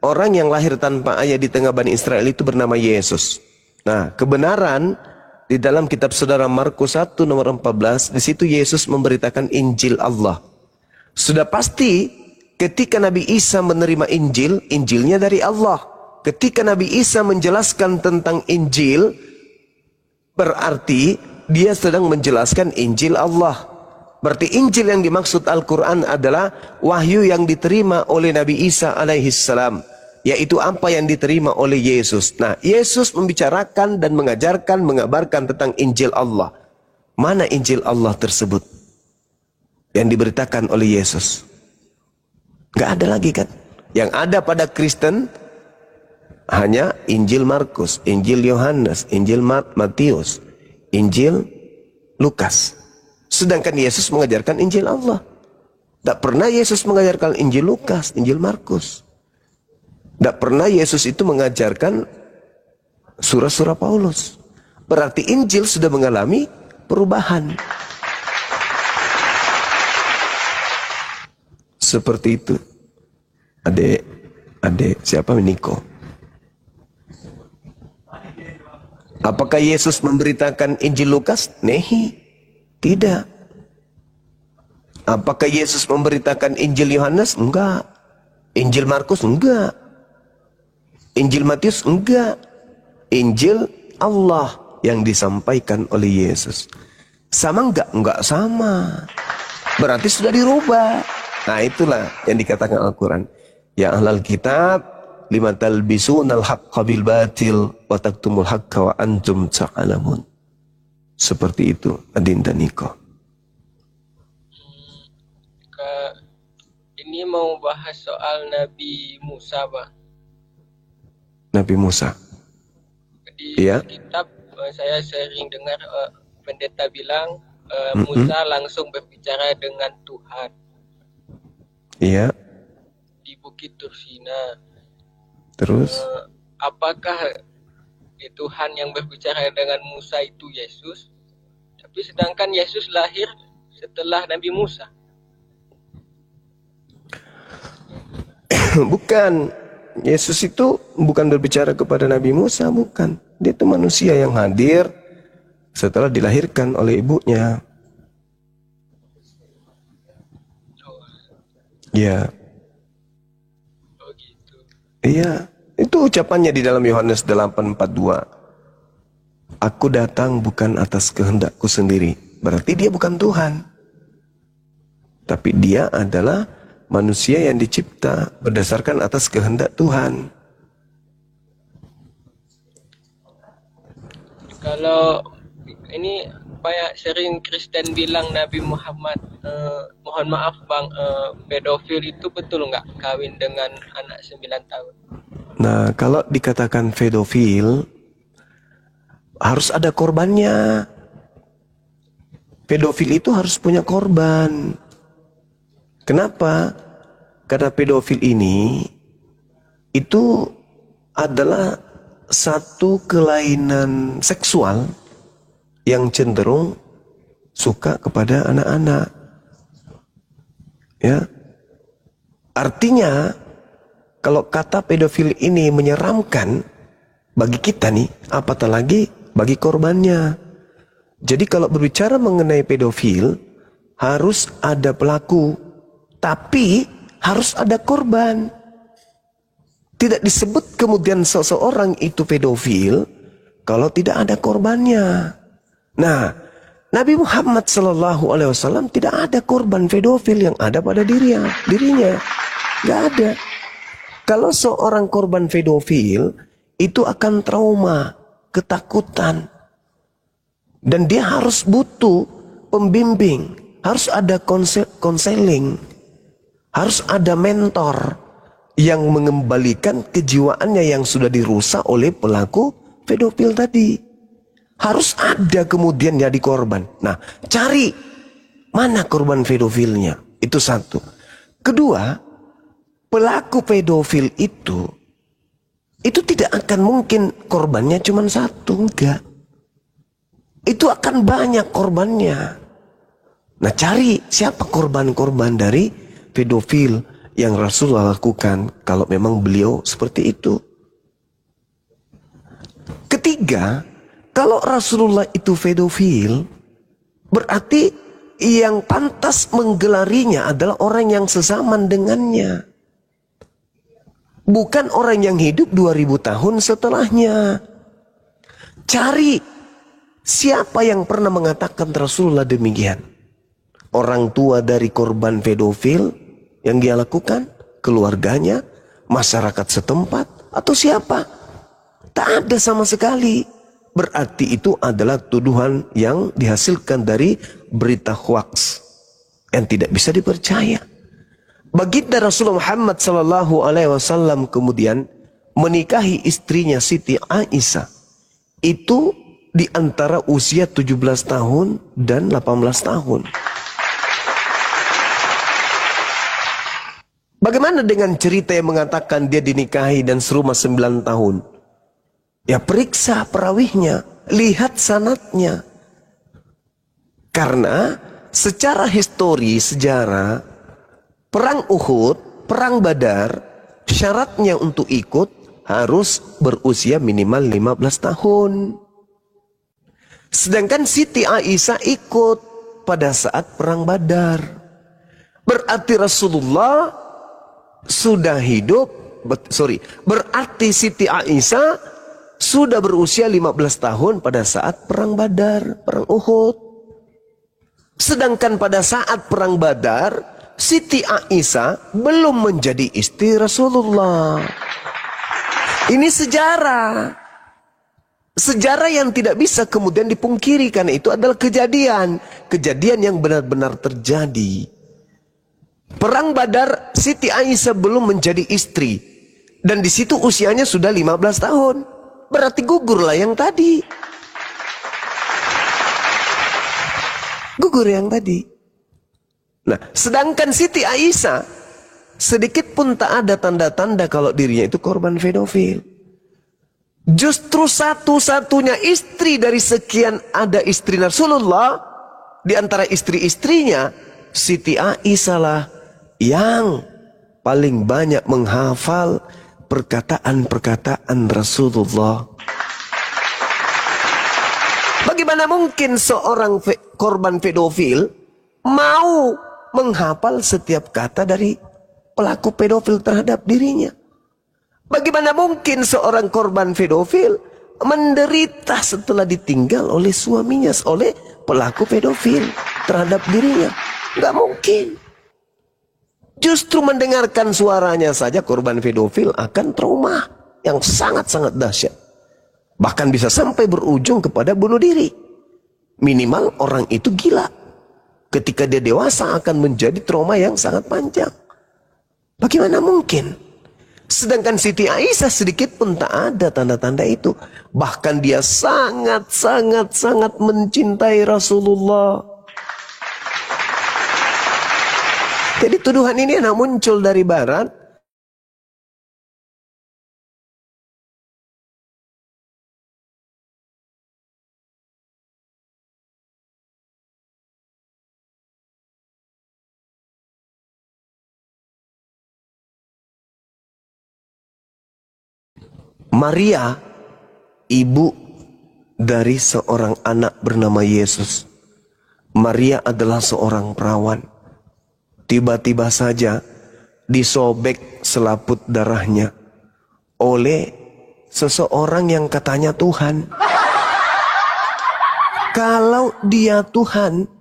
orang yang lahir tanpa ayah di tengah Bani Israel itu bernama Yesus. Nah, kebenaran di dalam kitab saudara Markus 1 nomor 14, di situ Yesus memberitakan Injil Allah. Sudah pasti ketika Nabi Isa menerima Injil, Injilnya dari Allah. Ketika Nabi Isa menjelaskan tentang Injil, berarti dia sedang menjelaskan Injil Allah. Berarti Injil yang dimaksud Al-Quran adalah wahyu yang diterima oleh Nabi Isa alaihissalam, yaitu apa yang diterima oleh Yesus. Nah, Yesus membicarakan dan mengajarkan, mengabarkan tentang Injil Allah. Mana Injil Allah tersebut yang diberitakan oleh Yesus? Gak ada lagi kan? Yang ada pada Kristen hanya Injil Markus, Injil Yohanes, Injil Matius, Injil Lukas. Sedangkan Yesus mengajarkan Injil Allah. Tidak pernah Yesus mengajarkan Injil Lukas, Injil Markus. Tidak pernah Yesus itu mengajarkan surah-surah Paulus. Berarti Injil sudah mengalami perubahan. Seperti itu. Adik siapa Niko? Apakah Yesus memberitakan Injil Lukas? Nehi, tidak. Apakah Yesus memberitakan Injil Yohanes? Enggak. Injil Markus? Enggak. Injil Matius? Enggak. Injil Allah yang disampaikan oleh Yesus. Sama enggak? Enggak sama. Berarti sudah dirubah. Nah itulah yang dikatakan Al-Quran. Ya ahlal kitab, lima talbisunal haqqa bil batil wa taktumul haqqa wa antum ta'lamun. Seperti itu Adinda Niko. Ini mau bahas soal Nabi Musa, Bang. Nabi Musa. Di Iya. kitab saya sering dengar pendeta bilang Musa langsung berbicara dengan Tuhan Iya. di Bukit Tursina. Terus? Apakah Tuhan yang berbicara dengan Musa itu Yesus? Tapi sedangkan Yesus lahir setelah Nabi Musa. Bukan. Yesus itu bukan berbicara kepada Nabi Musa, bukan. Dia itu manusia yang hadir setelah dilahirkan oleh ibunya. Ya. Iya. Itu ucapannya di dalam Yohanes 8:42. Aku datang bukan atas kehendakku sendiri. Berarti dia bukan Tuhan. Tapi dia adalah manusia yang dicipta berdasarkan atas kehendak Tuhan. Kalau ini banyak sering Kristen bilang Nabi Muhammad, mohon maaf Bang, pedofil itu betul nggak kawin dengan anak 9 tahun? Nah, kalau dikatakan pedofil, harus ada korbannya. Pedofil itu harus punya korban. Kenapa? Karena pedofil ini itu adalah satu kelainan seksual yang cenderung suka kepada anak-anak. Ya. Artinya kalau kata pedofil ini menyeramkan bagi kita nih, apatah lagi bagi korbannya. Jadi kalau berbicara mengenai pedofil harus ada pelaku. Tapi harus ada korban. Tidak disebut kemudian seseorang itu pedofil kalau tidak ada korbannya. Nah, Nabi Muhammad SAW tidak ada korban pedofil yang ada pada dirinya. Gak ada. Kalau seorang korban pedofil itu akan trauma, ketakutan. Dan dia harus butuh pembimbing. Harus ada konseling. Harus ada mentor yang mengembalikan kejiwaannya yang sudah dirusak oleh pelaku pedofil tadi. Harus ada kemudian jadi korban. Nah, cari mana korban pedofilnya. Itu satu. Kedua, pelaku pedofil itu tidak akan mungkin korbannya cuma satu, enggak. Itu akan banyak korbannya. Nah, cari siapa korban-korban dari pedofil yang Rasulullah lakukan kalau memang beliau seperti itu. Ketiga, kalau Rasulullah itu pedofil, berarti yang pantas menggelarinya adalah orang yang sezaman dengannya. Bukan orang yang hidup 2000 tahun setelahnya. Cari siapa yang pernah mengatakan Rasulullah demikian. Orang tua dari korban pedofil yang dia lakukan, keluarganya, masyarakat setempat, atau siapa? Tak ada sama sekali. Berarti itu adalah tuduhan yang dihasilkan dari berita hoaks yang tidak bisa dipercaya. Baginda Rasulullah Muhammad SAW kemudian menikahi istrinya Siti Aisyah. Itu di antara usia 17 tahun dan 18 tahun. Bagaimana dengan cerita yang mengatakan dia dinikahi dan serumah 9 tahun? Ya periksa perawihnya, lihat sanadnya. Karena secara histori, sejarah, perang Uhud, perang Badar, syaratnya untuk ikut harus berusia minimal 15 tahun. Sedangkan Siti Aisyah ikut pada saat perang Badar. Berarti Rasulullah sudah hidup, berarti Siti Aisyah sudah berusia 15 tahun pada saat perang Badar, perang Uhud. Sedangkan pada saat perang Badar, Siti Aisyah belum menjadi istri Rasulullah. Ini sejarah. Sejarah yang tidak bisa kemudian dipungkiri, karena itu adalah kejadian. Kejadian yang benar-benar terjadi. Perang Badar, Siti Aisyah belum menjadi istri. Dan di situ usianya sudah 15 tahun. Berarti gugurlah yang tadi. Gugur yang tadi. Nah, sedangkan Siti Aisyah sedikit pun tak ada tanda-tanda kalau dirinya itu korban pedofil. Justru satu-satunya istri dari sekian ada istri Rasulullah, di antara istri-istrinya, Siti Aisyah lah yang paling banyak menghafal perkataan-perkataan Rasulullah. Bagaimana mungkin seorang korban pedofil mau menghafal setiap kata dari pelaku pedofil terhadap dirinya? Bagaimana mungkin seorang korban pedofil menderita setelah ditinggal oleh suaminya, oleh pelaku pedofil terhadap dirinya? Nggak mungkin. Justru mendengarkan suaranya saja korban pedofil akan trauma yang sangat-sangat dahsyat. Bahkan bisa sampai berujung kepada bunuh diri. Minimal orang itu gila. Ketika dia dewasa akan menjadi trauma yang sangat panjang. Bagaimana mungkin? Sedangkan Siti Aisyah sedikit pun tak ada tanda-tanda itu. Bahkan dia sangat-sangat mencintai Rasulullah. Jadi tuduhan ini anak muncul dari barat. Maria, ibu dari seorang anak bernama Yesus. Maria adalah seorang perawan. Tiba-tiba saja disobek selaput darahnya oleh seseorang yang katanya Tuhan. Kalau dia Tuhan,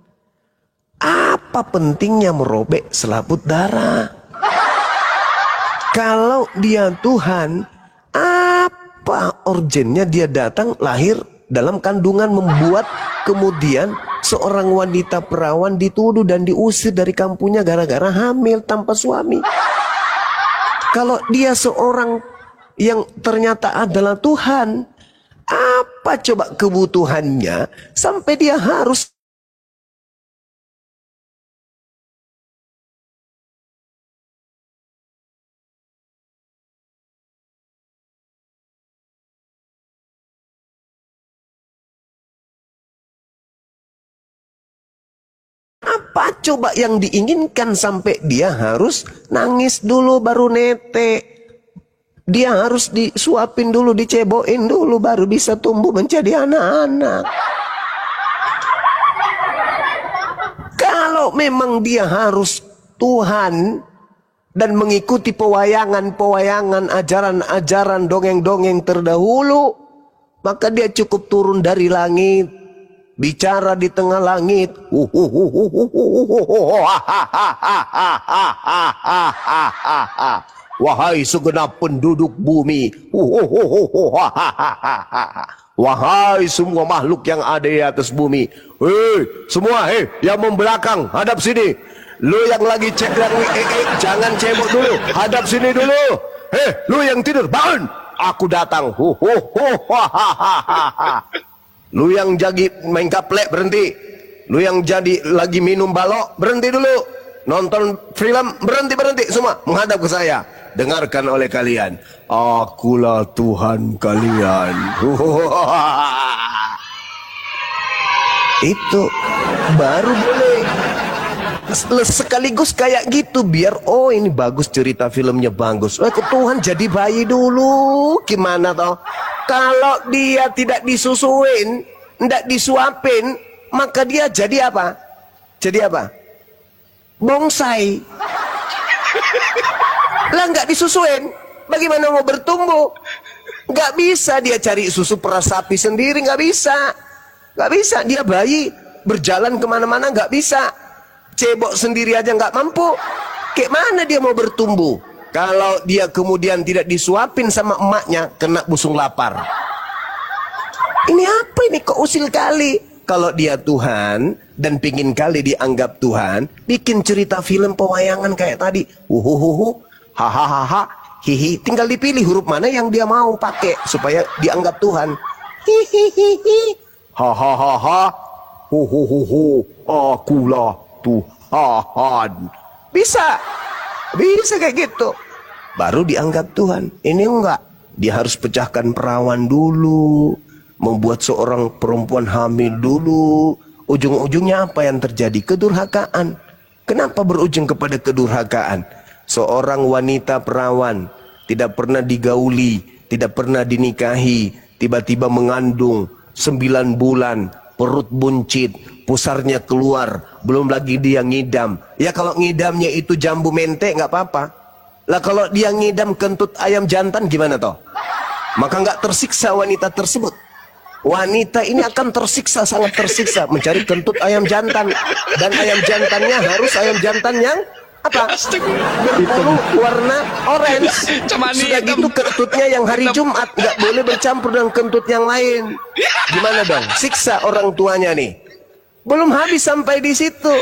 apa pentingnya merobek selaput darah? Kalau dia Tuhan, apa urgennya dia datang lahir dalam kandungan membuat kemudian seorang wanita perawan dituduh dan diusir dari kampungnya gara-gara hamil tanpa suami? Kalau dia seorang yang ternyata adalah Tuhan, apa coba kebutuhannya sampai dia harus apa coba yang diinginkan sampai dia harus nangis dulu baru netek? Dia harus disuapin dulu, diceboin dulu baru bisa tumbuh menjadi anak-anak. Kalau memang dia harus Tuhan dan mengikuti pewayangan-pewayangan, ajaran-ajaran, dongeng-dongeng terdahulu, maka dia cukup turun dari langit, bicara di tengah langit. Wahai segenap penduduk bumi, wahai semua makhluk yang ada di atas bumi, semua, yang membelakang hadap sini. Lu yang lagi cek jangan cebok dulu, hadap sini dulu. Lu yang tidur, bangun, aku datang. Lu yang jadi main gaplek berhenti. Lu yang jadi lagi minum balok berhenti dulu. nonton film, berhenti semua menghadap ke saya. Dengarkan oleh kalian, akulah Tuhan kalian. Itu baru boleh. Sekaligus kayak gitu biar oh ini bagus, cerita filmnya bagus. Tuhan jadi bayi dulu, gimana toh? Kalau dia tidak disusuin, tidak disuapin, maka dia jadi apa? Jadi apa? Bonsai. Lah nggak disusuin, bagaimana mau bertumbuh? Nggak bisa dia cari susu peras sapi sendiri, nggak bisa. Nggak bisa, dia bayi berjalan kemana-mana nggak bisa. Cebok sendiri aja nggak mampu. Kayak mana dia mau bertumbuh? Kalau dia kemudian tidak disuapin sama emaknya, kena busung lapar. Ini apa ini, kok usil kali? Kalau dia Tuhan dan pingin kali dianggap Tuhan, bikin cerita film pewayangan kayak tadi. Hahaha, hihi. Tinggal dipilih huruf mana yang dia mau pakai supaya dianggap Tuhan. Hihihi, hahaha, akulah Tuhan. Bisa kayak gitu. Baru dianggap Tuhan. Ini enggak. Dia harus pecahkan perawan dulu, membuat seorang perempuan hamil dulu. Ujung-ujungnya apa yang terjadi? Kedurhakaan. Kenapa berujung kepada kedurhakaan? Seorang wanita perawan, tidak pernah digauli, tidak pernah dinikahi, tiba-tiba mengandung 9 bulan, perut buncit, pusarnya keluar, belum lagi dia ngidam. Ya kalau ngidamnya itu jambu mente nggak apa-apa. Lah kalau dia ngidam kentut ayam jantan gimana toh? Maka nggak tersiksa wanita tersebut. Wanita ini akan tersiksa, sangat tersiksa mencari kentut ayam jantan, dan ayam jantannya harus ayam jantan yang apa? Berbulu warna orange. Sudah gitu kentutnya yang hari Jumat nggak boleh bercampur dengan kentut yang lain. Gimana dong? Siksa orang tuanya nih. Belum habis sampai di situ.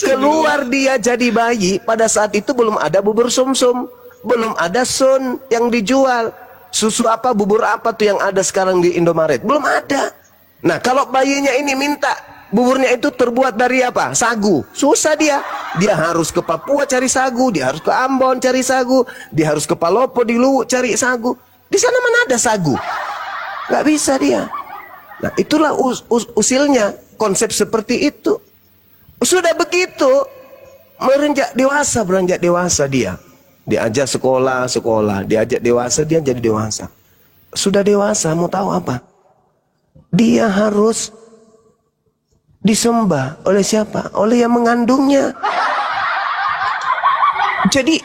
Keluar dia jadi bayi. Pada saat itu belum ada bubur sumsum, belum ada sun yang dijual. Susu apa, bubur apa tuh yang ada sekarang di Indomaret? Belum ada. Nah kalau bayinya ini minta buburnya itu terbuat dari apa? Sagu. Susah dia. Dia harus ke Papua cari sagu, dia harus ke Ambon cari sagu, dia harus ke Palopo di Luwu cari sagu. Di sana mana ada sagu? Gak bisa dia. Nah itulah usilnya konsep seperti itu. Sudah begitu beranjak dewasa dia. Diajak sekolah, diajak dewasa, dia jadi dewasa. Sudah dewasa, mau tahu apa? Dia harus disembah oleh siapa? Oleh yang mengandungnya. Jadi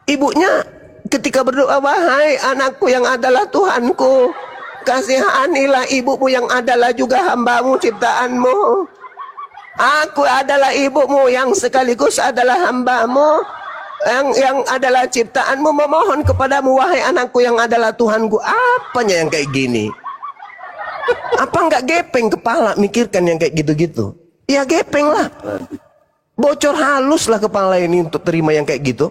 ibunya ketika berdoa, wahai anakku yang adalah Tuhanku, kasihanilah ibumu yang adalah juga hambamu ciptaanmu. Aku adalah ibumu yang sekaligus adalah hambamu, yang adalah ciptaanmu, memohon kepadamu wahai anakku yang adalah Tuhanku. Apanya yang kayak gini? Apa nggak gepeng kepala mikirkan yang kayak gitu-gitu? Ya gepeng lah. Bocor halus lah kepala ini untuk terima yang kayak gitu.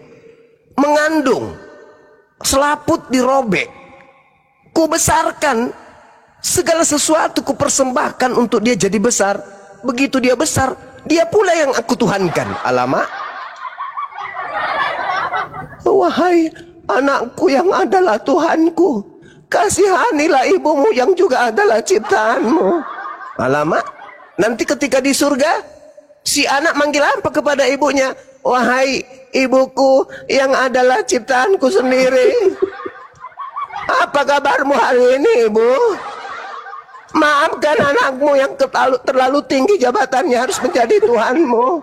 Mengandung, selaput dirobek, ku besarkan, segala sesuatu ku persembahkan untuk dia jadi besar. Begitu dia besar, dia pula yang aku tuhankan. Alamak. Wahai anakku yang adalah Tuhanku, kasihanilah ibumu yang juga adalah ciptaanmu. Alamak. Nanti ketika di surga, si anak manggil apa kepada ibunya? Wahai ibuku yang adalah ciptaanku sendiri, apa kabarmu hari ini, ibu? Maafkan anakmu yang terlalu tinggi jabatannya harus menjadi Tuhanmu.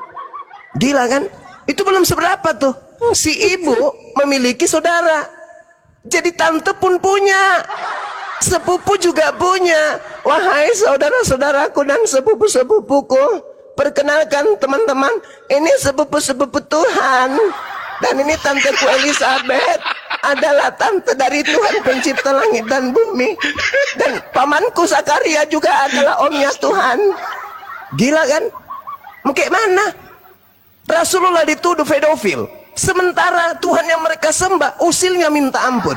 Gila kan? Itu belum seberapa tuh. Si ibu memiliki saudara. Jadi tante pun punya, sepupu juga punya. Wahai saudara-saudaraku dan sepupu-sepupuku, perkenalkan teman-teman, ini sepupu-sepupu Tuhan. Dan ini tanteku Elizabeth, adalah tante dari Tuhan pencipta langit dan bumi. Dan pamanku Zakaria juga adalah omnya Tuhan. Gila kan? Kayak mana? Rasulullah dituduh pedofil, sementara Tuhan yang mereka sembah usilnya minta ampun.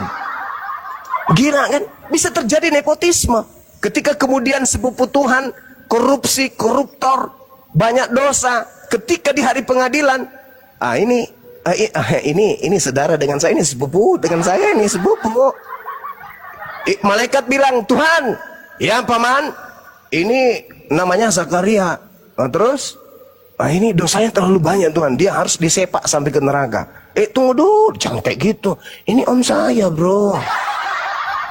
Gila kan? Bisa terjadi nepotisme. Ketika kemudian sepupu Tuhan korupsi, koruptor, banyak dosa, ketika di hari pengadilan Ini saudara dengan saya, ini sepupu dengan saya, ini sepupu. Malaikat bilang, Tuhan, ya paman, ini namanya Zakaria. Nah, terus, ini dosanya terlalu banyak Tuhan, dia harus disepak sampai ke neraka. Tunggu dulu, jangan kayak gitu. Ini om saya bro,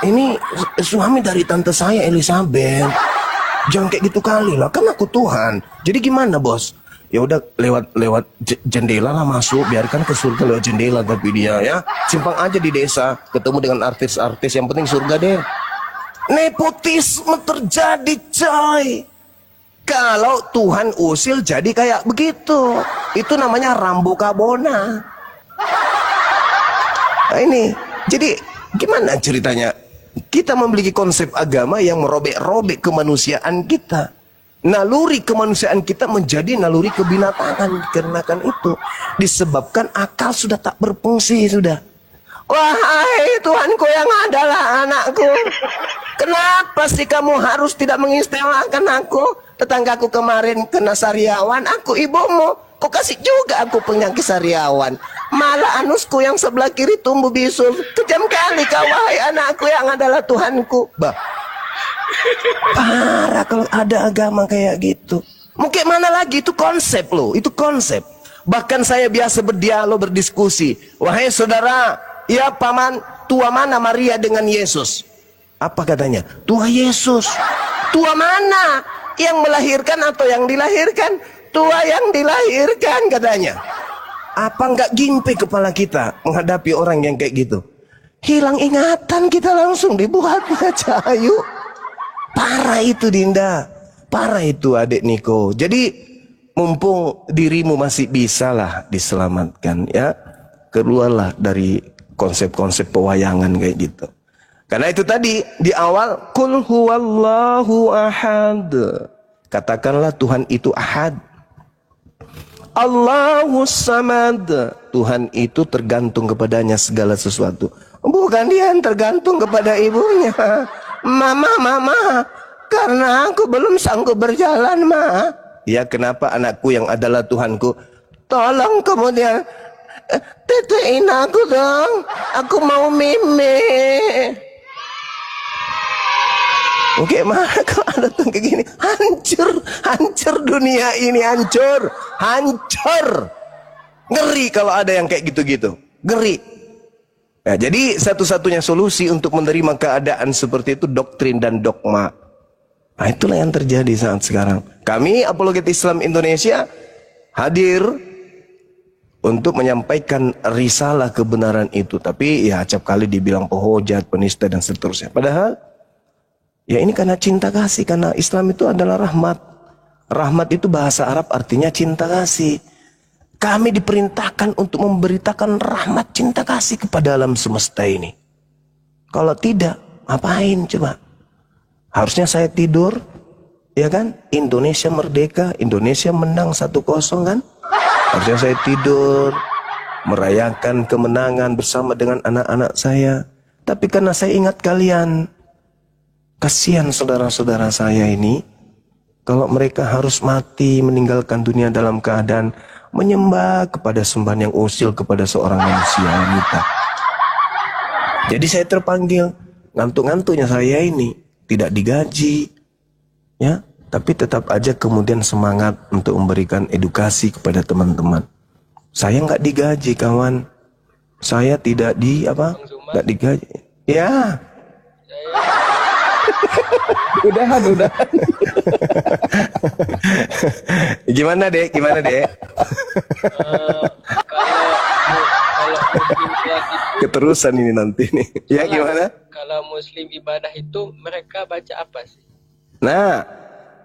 ini suami dari tante saya Elizabeth. Jangan kayak gitu kali lah, kan aku Tuhan. Jadi gimana bos? Ya udah lewat jendela lah masuk, biarkan ke surga lewat jendela. Tapi dia ya simpang aja di desa, ketemu dengan artis-artis, yang penting surga deh. Nepotisme terjadi coy. Kalau Tuhan usil jadi kayak begitu, itu namanya Rambo Kabona. Nah ini, jadi gimana ceritanya? Kita memiliki konsep agama yang merobek-robek kemanusiaan kita. Naluri kemanusiaan kita menjadi naluri kebinatangan. Karena kan itu disebabkan akal sudah tak berfungsi sudah. Wahai Tuhanku yang adalah anakku, kenapa sih kamu harus tidak mengistimewakan aku? Tetanggaku kemarin kena sariawan, aku ibumu. Kok kasih juga aku penyakit sariawan? Malah anusku yang sebelah kiri tumbuh bisul. Kejam kali kau wahai anakku yang adalah Tuhanku. Bah, parah kalau ada agama kayak gitu. Mungkin mana lagi, itu konsep loh, itu konsep. Bahkan saya biasa berdialog, berdiskusi. Wahai saudara, ya paman, tua mana Maria dengan Yesus? Apa katanya? Tua Yesus. Tua mana? Yang melahirkan atau yang dilahirkan? Tua yang dilahirkan katanya. Apa enggak gimpe kepala kita menghadapi orang yang kayak gitu? Hilang ingatan kita langsung dibuatnya cahayu. Parah itu Dinda, parah itu adik Niko. Jadi mumpung dirimu masih bisa lah diselamatkan ya, keluarlah dari konsep-konsep pewayangan kayak gitu. Karena itu tadi di awal, Qul huwallahu ahad. Katakanlah Tuhan itu ahad. Allahus samad. Tuhan itu tergantung kepadanya segala sesuatu. Bukan dia yang tergantung kepada ibunya. Mama, karena aku belum sanggup berjalan, Ma. Ya, kenapa anakku yang adalah Tuhanku? Tolong kemudian tetein aku dong. Aku mau mimi. Oke, mana kalau ada tuh kayak gini, hancur dunia ini, hancur. Ngeri kalau ada yang kayak gitu-gitu, ngeri. Nah, jadi satu-satunya solusi untuk menerima keadaan seperti itu doktrin dan dogma. Nah, itulah yang terjadi saat sekarang. Kami Apologet Islam Indonesia hadir untuk menyampaikan risalah kebenaran itu. Tapi ya acap kali dibilang pehujat, penista dan seterusnya. Padahal ya ini karena cinta kasih, karena Islam itu adalah rahmat. Rahmat itu bahasa Arab artinya cinta kasih. Kami diperintahkan untuk memberitakan rahmat cinta kasih kepada alam semesta ini. Kalau tidak, ngapain coba? Harusnya saya tidur, ya kan? Indonesia merdeka, Indonesia menang 1-0 kan? Harusnya saya tidur, merayakan kemenangan bersama dengan anak-anak saya. Tapi karena saya ingat kalian, kasihan saudara-saudara saya ini, kalau mereka harus mati meninggalkan dunia dalam keadaan menyembah kepada sembahan yang usil kepada seorang manusia wanita. Jadi saya terpanggil, ngantuk-ngantuknya saya ini tidak digaji, ya, tapi tetap aja kemudian semangat untuk memberikan edukasi kepada teman-teman. Saya nggak digaji kawan, saya tidak nggak digaji, ya. Udahan. Gimana dek? Kalau Keterusan ini nanti nih. Ya gimana? Kalau Muslim ibadah itu mereka baca apa sih? Nah,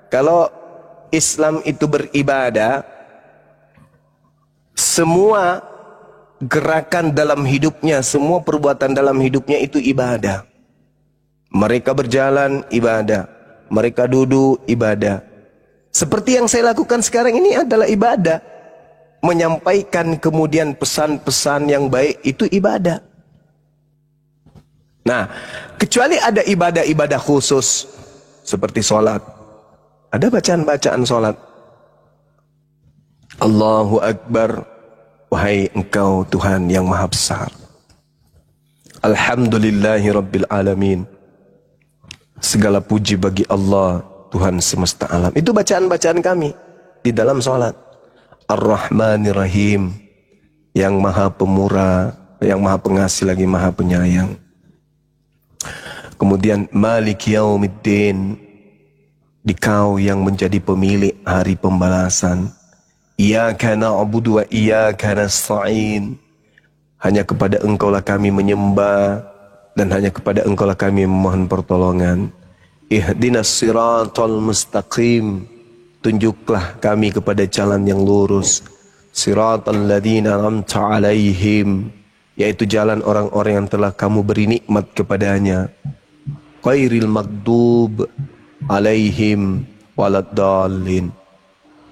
kalau Islam itu beribadah, semua gerakan dalam hidupnya, semua perbuatan dalam hidupnya itu ibadah. Mereka berjalan, ibadah. Mereka duduk, ibadah. Seperti yang saya lakukan sekarang ini adalah ibadah. Menyampaikan kemudian pesan-pesan yang baik itu ibadah. Nah, kecuali ada ibadah-ibadah khusus seperti sholat. Ada bacaan-bacaan sholat. Allahu Akbar. wahai Engkau Tuhan yang maha besar. Alhamdulillahi Rabbil Alamin. Segala puji bagi Allah, Tuhan semesta alam. Itu bacaan-bacaan kami di dalam sholat. Ar-Rahmanir Rahim, yang maha pemurah, yang maha pengasih lagi maha penyayang. Kemudian Malik Yaumiddin, Dikau yang menjadi pemilik hari pembalasan. Iyyaka na'budu wa iyyaka nasta'in. Hanya kepada Engkaulah kami menyembah dan hanya kepada Engkaulah kami memohon pertolongan. Ihdinas siratal mustaqim. Tunjuklah kami kepada jalan yang lurus. Siratal ladzina an'amta 'alaihim, yaitu jalan orang-orang yang telah kamu beri nikmat kepadanya. Ghairil maghdub 'alaihim waladdallin.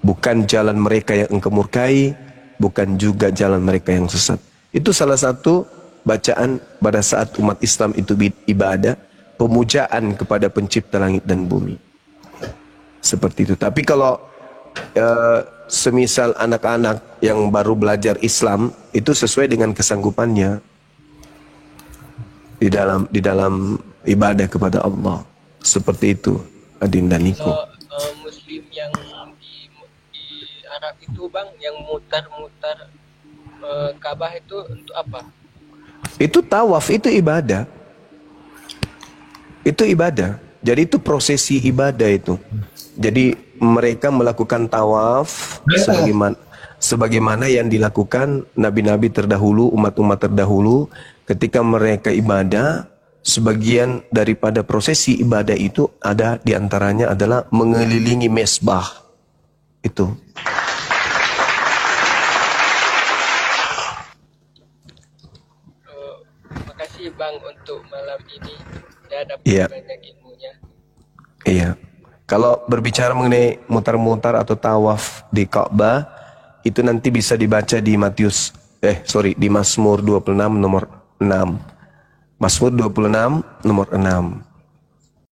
Bukan jalan mereka yang Engkau murkai, bukan juga jalan mereka yang sesat. Itu salah satu bacaan pada saat umat Islam itu ibadah, pemujaan kepada pencipta langit dan bumi. Seperti itu. Tapi kalau semisal anak-anak yang baru belajar Islam, itu sesuai dengan kesanggupannya di dalam ibadah kepada Allah. Seperti itu, Adin dan Niko. Muslim yang di Arab itu bang, yang mutar-mutar Ka'bah itu untuk apa? Itu tawaf, itu ibadah. Itu ibadah. Jadi itu prosesi ibadah itu. Jadi mereka melakukan tawaf sebagaimana yang dilakukan nabi-nabi terdahulu, umat-umat terdahulu. Ketika mereka ibadah, sebagian daripada prosesi ibadah itu ada diantaranya adalah mengelilingi mesbah. Itu. Makasih bang untuk malam ini. Saya dapat banyak ilmunya. Iya. Kalau berbicara mengenai mutar-mutar atau tawaf di Ka'bah, itu nanti bisa dibaca di di Mazmur 26 nomor 6. Mazmur 26 nomor 6.